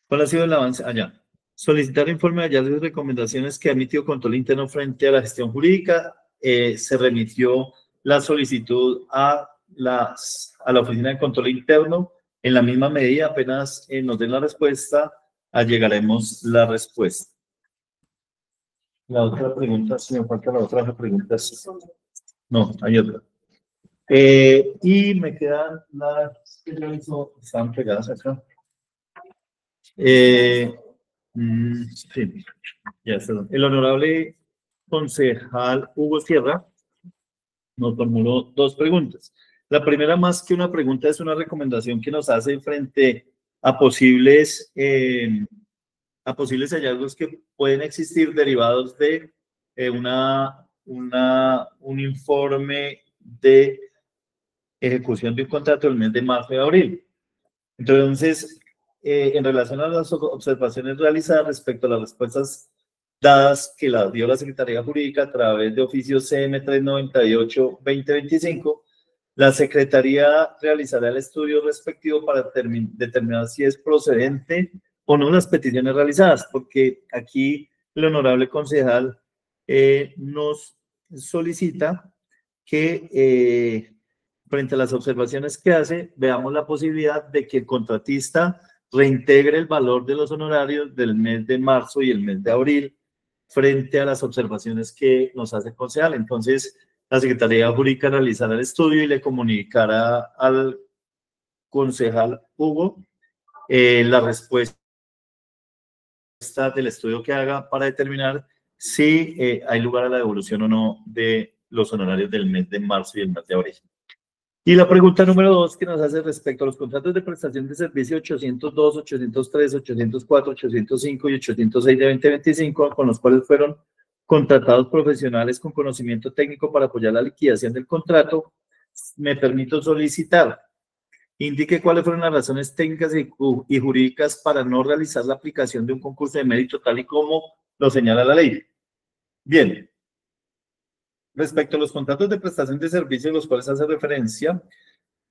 ¿Cuál ha sido el avance? Allá. Solicitar informe de hallazgos y recomendaciones que ha emitido control interno frente a la gestión jurídica. Se remitió la solicitud a la oficina de control interno. En la misma medida, apenas nos den la respuesta, allegaremos la respuesta. La otra pregunta, si me falta la otra pregunta. No, hay otra. Y me quedan las que yo hizo, están pegadas acá. Sí, ya está. El honorable concejal Hugo Sierra nos formuló 2 preguntas. La primera, más que una pregunta, es una recomendación que nos hace frente a posibles hallazgos que pueden existir derivados de un informe de ejecución de un contrato del mes de marzo y abril. Entonces, en relación a las observaciones realizadas respecto a las respuestas dadas que las dio la Secretaría Jurídica a través de oficio CM 398-2025, la Secretaría realizará el estudio respectivo para determinar si es procedente o no las peticiones realizadas, porque aquí el honorable concejal nos solicita que frente a las observaciones que hace, veamos la posibilidad de que el contratista reintegre el valor de los honorarios del mes de marzo y el mes de abril frente a las observaciones que nos hace el concejal. Entonces, la Secretaría Jurídica realizará el estudio y le comunicará al concejal Hugo la respuesta del estudio que haga para determinar si hay lugar a la devolución o no de los honorarios del mes de marzo y el mes de abril. Y la pregunta número 2 que nos hace respecto a los contratos de prestación de servicio 802, 803, 804, 805 y 806 de 2025, con los cuales fueron contratados profesionales con conocimiento técnico para apoyar la liquidación del contrato, me permito solicitar: indique cuáles fueron las razones técnicas y jurídicas para no realizar la aplicación de un concurso de mérito tal y como lo señala la ley. Bien. Respecto a los contratos de prestación de servicios a los cuales hace referencia,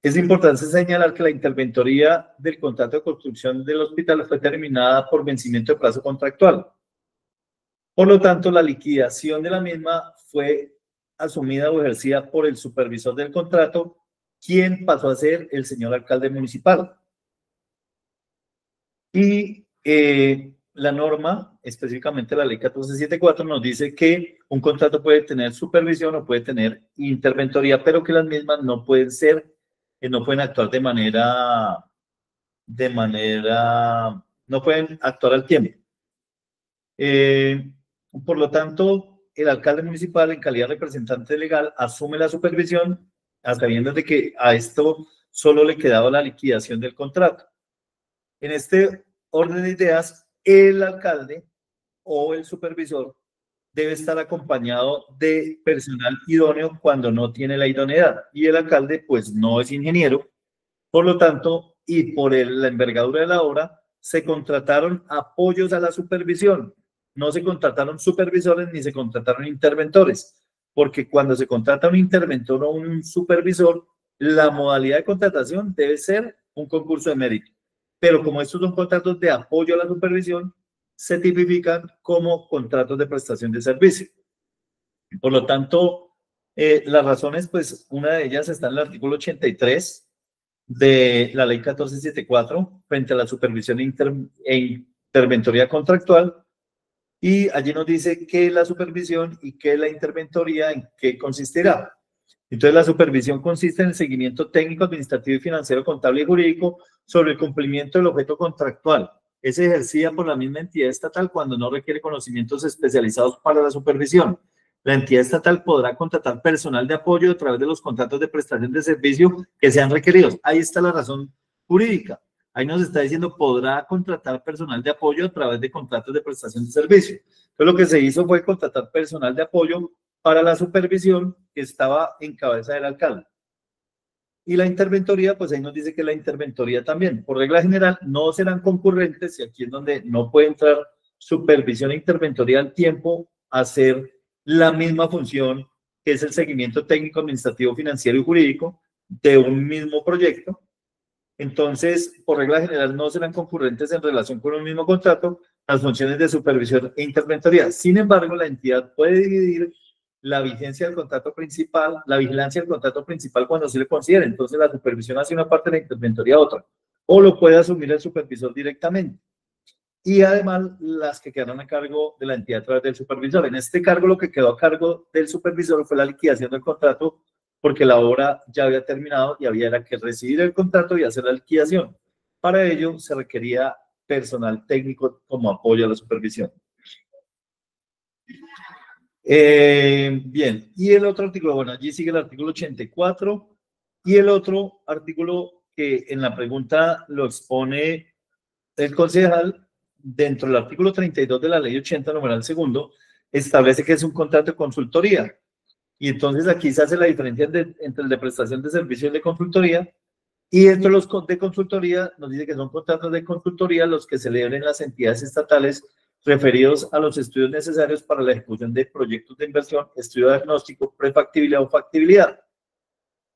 es importante señalar que la interventoría del contrato de construcción del hospital fue terminada por vencimiento de plazo contractual. Por lo tanto, la liquidación de la misma fue asumida o ejercida por el supervisor del contrato, quien pasó a ser el señor alcalde municipal. Y la norma, específicamente la ley 1474, nos dice que un contrato puede tener supervisión o puede tener interventoría, pero que las mismas no pueden no pueden actuar no pueden actuar al tiempo. Por lo tanto, el alcalde municipal, en calidad de representante legal, asume la supervisión a sabiendas de que a esto solo le quedaba la liquidación del contrato. En este orden de ideas, el alcalde o el supervisor debe estar acompañado de personal idóneo cuando no tiene la idoneidad. Y el alcalde, pues, no es ingeniero. Por lo tanto, y por la envergadura de la obra, se contrataron apoyos a la supervisión. No se contrataron supervisores ni se contrataron interventores, porque cuando se contrata un interventor o un supervisor, la modalidad de contratación debe ser un concurso de mérito. Pero como estos son contratos de apoyo a la supervisión, se tipifican como contratos de prestación de servicio. Por lo tanto, las razones, pues una de ellas está en el artículo 83 de la ley 1474 frente a la supervisión e interventoría contractual, y allí nos dice que la supervisión y que la interventoría en qué consistirá. Entonces, la supervisión consiste en el seguimiento técnico, administrativo y financiero, contable y jurídico sobre el cumplimiento del objeto contractual. Es ejercida por la misma entidad estatal cuando no requiere conocimientos especializados para la supervisión. La entidad estatal podrá contratar personal de apoyo a través de los contratos de prestación de servicio que sean requeridos. Ahí está la razón jurídica. Ahí nos está diciendo podrá contratar personal de apoyo a través de contratos de prestación de servicio. Entonces, lo que se hizo fue contratar personal de apoyo para la supervisión que estaba en cabeza del alcalde. Y la interventoría, pues ahí nos dice que la interventoría también, por regla general, no serán concurrentes, y aquí es donde no puede entrar supervisión e interventoría al tiempo a hacer la misma función, que es el seguimiento técnico, administrativo, financiero y jurídico de un mismo proyecto. Entonces, por regla general, no serán concurrentes en relación con un mismo contrato las funciones de supervisión e interventoría. Sin embargo, la entidad puede dividir la vigencia del contrato principal, la vigilancia del contrato principal cuando se le considere. Entonces, la supervisión hace una parte, la interventoría otra. O lo puede asumir el supervisor directamente. Y además, las que quedaron a cargo de la entidad a través del supervisor. En este cargo, lo que quedó a cargo del supervisor fue la liquidación del contrato, porque la obra ya había terminado y había que recibir el contrato y hacer la liquidación. Para ello, se requería personal técnico como apoyo a la supervisión. Bien, y el otro artículo, bueno, allí sigue el artículo 84, y el otro artículo que en la pregunta lo expone el concejal, dentro del artículo 32 de la ley 80, numeral segundo, establece que es un contrato de consultoría. Y entonces aquí se hace la diferencia entre el de prestación de servicio y el de consultoría. Y entre los de consultoría nos dice que son contratos de consultoría los que celebren las entidades estatales referidos a los estudios necesarios para la ejecución de proyectos de inversión, estudio diagnóstico, prefactibilidad o factibilidad.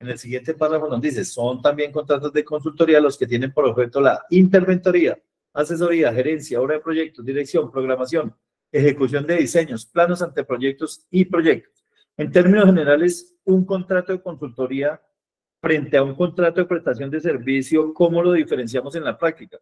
En el siguiente párrafo nos dice, son también contratos de consultoría los que tienen por objeto la interventoría, asesoría, gerencia, obra de proyectos, dirección, programación, ejecución de diseños, planos, anteproyectos y proyectos. En términos generales, un contrato de consultoría frente a un contrato de prestación de servicio, ¿cómo lo diferenciamos en la práctica?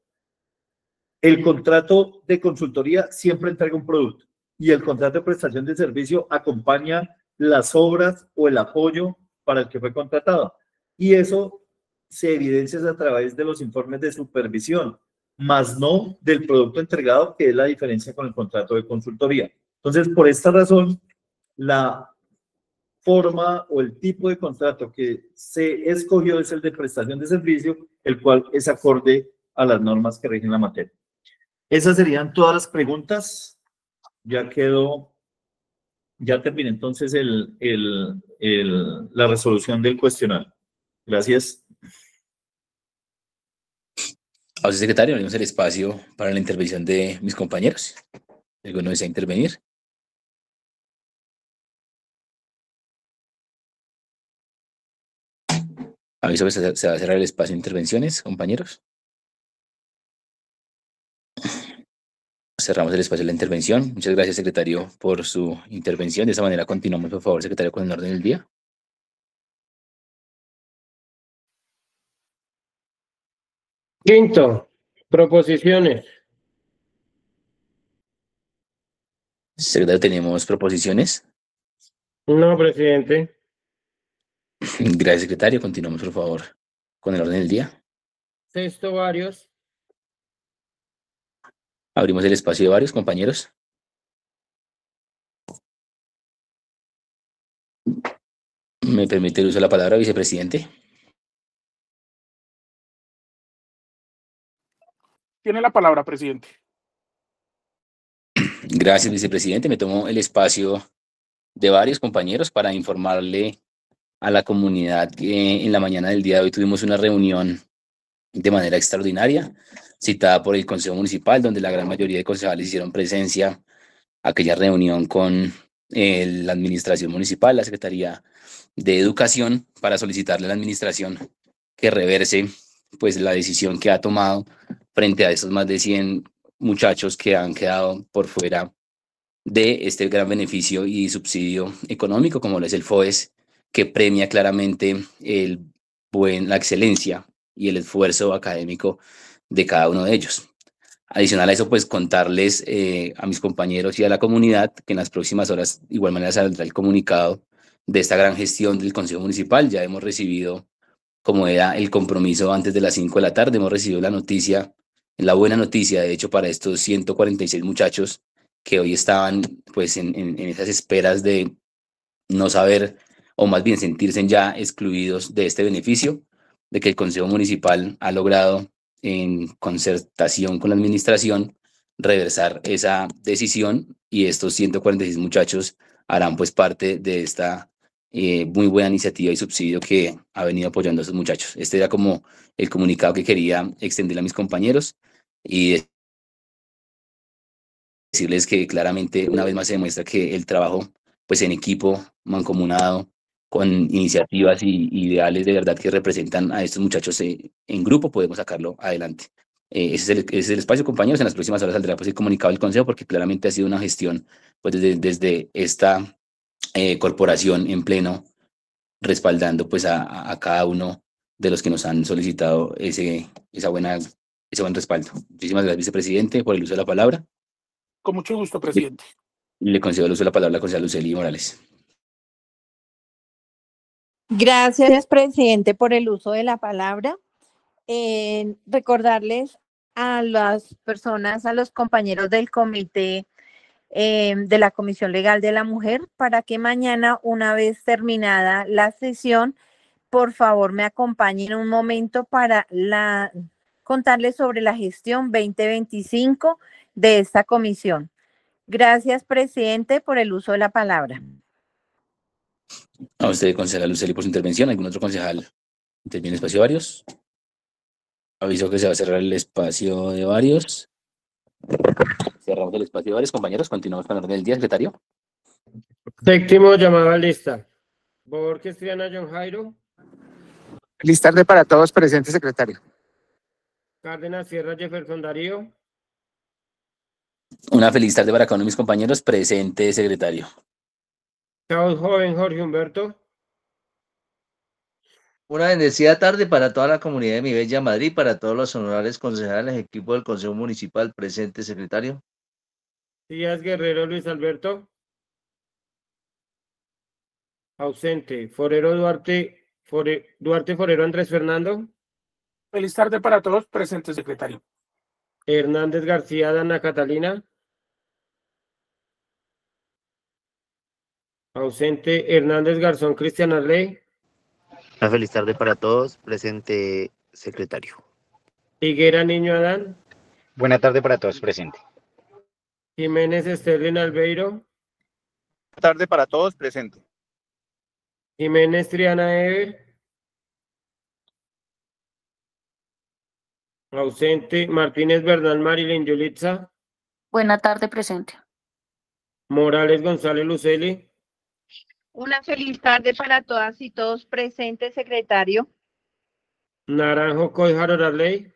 El contrato de consultoría siempre entrega un producto y el contrato de prestación de servicio acompaña las obras o el apoyo para el que fue contratado. Y eso se evidencia a través de los informes de supervisión, más no del producto entregado, que es la diferencia con el contrato de consultoría. Entonces, por esta razón, la forma o el tipo de contrato que se escogió es el de prestación de servicio, el cual es acorde a las normas que rigen la materia. Esas serían todas las preguntas. Ya terminé entonces la resolución del cuestionario. Gracias. A usted, secretario, abrimos el espacio para la intervención de mis compañeros. ¿Alguno desea intervenir? Aviso que se va a cerrar el espacio de intervenciones, compañeros. Cerramos el espacio de la intervención. Muchas gracias, secretario, por su intervención. De esa manera continuamos, por favor, secretario, con el orden del día. Quinto, Proposiciones. Secretario, ¿tenemos proposiciones? No, presidente. Gracias, secretario. Continuamos, por favor, con el orden del día. Sexto, varios. Abrimos el espacio de varios compañeros. ¿Me permite el uso de la palabra, vicepresidente? Tiene la palabra, presidente. Gracias, vicepresidente. Me tomo el espacio de varios compañeros para informarle a la comunidad que en la mañana del día de hoy tuvimos una reunión de manera extraordinaria, citada por el Consejo Municipal, donde la gran mayoría de concejales hicieron presencia a aquella reunión con la Administración Municipal, la Secretaría de Educación, para solicitarle a la Administración que reverse pues, la decisión que ha tomado frente a estos más de 100 muchachos que han quedado por fuera de este gran beneficio y subsidio económico, como lo es el FOES, que premia claramente la excelencia y el esfuerzo académico de cada uno de ellos. Adicional a eso, pues contarles a mis compañeros y a la comunidad que en las próximas horas de igual manera saldrá el comunicado de esta gran gestión del Consejo Municipal. Ya hemos recibido, como era el compromiso antes de las 5 de la tarde, hemos recibido la noticia, la buena noticia, de hecho, para estos 146 muchachos que hoy estaban pues en esas esperas de no saber, o más bien sentirse ya excluidos de este beneficio, de que el Consejo Municipal ha logrado, en concertación con la administración, reversar esa decisión, y estos 146 muchachos harán pues parte de esta muy buena iniciativa y subsidio que ha venido apoyando a estos muchachos. Este era como el comunicado que quería extender a mis compañeros y decirles que claramente una vez más se demuestra que el trabajo pues en equipo, mancomunado, con iniciativas y ideales de verdad que representan a estos muchachos en grupo, podemos sacarlo adelante. Ese es el espacio, compañeros. En las próximas horas saldrá pues el comunicado del Consejo, porque claramente ha sido una gestión pues desde esta corporación en pleno, respaldando pues a cada uno de los que nos han solicitado ese buen respaldo. Muchísimas gracias, vicepresidente, por el uso de la palabra. Con mucho gusto, presidente. Le concedo el uso de la palabra a la concejala Lucely Morales. Gracias, presidente, por el uso de la palabra. Recordarles a las personas, a los compañeros del comité de la Comisión Legal de la Mujer, para que mañana, una vez terminada la sesión, por favor me acompañen un momento para contarles sobre la gestión 2025 de esta comisión. Gracias, presidente, por el uso de la palabra. A usted, concejala Lucely, por su intervención. ¿Algún otro concejal interviene en el espacio de varios? Aviso que se va a cerrar el espacio de varios. Cerramos el espacio de varios, compañeros. Continuamos con el orden del día, secretario. Séptimo, llamada a lista. Borges Triana John Jairo. Feliz tarde para todos, presente, secretario. Cárdenas Sierra Jefferson Darío. Una feliz tarde para cada uno de mis compañeros. Presente, secretario. Chao, joven Jorge Humberto. Una bendecida tarde para toda la comunidad de mi bella Madrid, para todos los honorables concejales, equipo del Consejo Municipal, presente, secretario. Díaz Guerrero Luis Alberto. Ausente. Forero Duarte Forero Andrés Fernando. Feliz tarde para todos, presente, secretario. Hernández García Dana Catalina. Ausente. Hernández Garzón Cristian Arley. Una feliz tarde para todos, presente, secretario. Higuera Niño Adán. Buena tarde para todos, presente. Jiménez Sterling Albeiro. Buena tarde para todos, presente. Jiménez Triana Ever. Ausente. Martínez Bernal Marilyn Yulitza. Buena tarde, presente. Morales González Lucely. Una feliz tarde para todas y todos, presente, secretario. Naranjo Coijar Arley.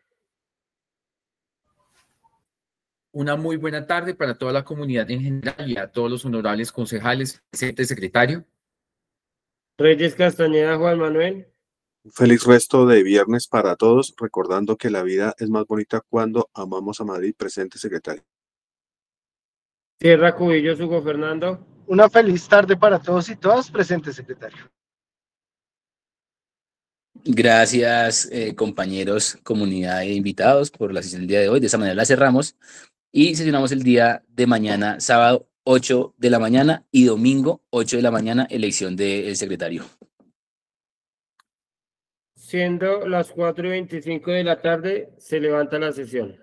Una muy buena tarde para toda la comunidad en general y a todos los honorables concejales, presente, secretario. Reyes Castañeda Juan Manuel. Un feliz resto de viernes para todos, recordando que la vida es más bonita cuando amamos a Madrid. Presente, secretario. Sierra Cubillos, Hugo Fernando. Una feliz tarde para todos y todas. Presente, secretario. Gracias, compañeros, comunidad e invitados por la sesión del día de hoy. De esa manera la cerramos y sesionamos el día de mañana, sábado 8 de la mañana y domingo 8 de la mañana, elección del secretario. Siendo las 4:25 de la tarde, se levanta la sesión.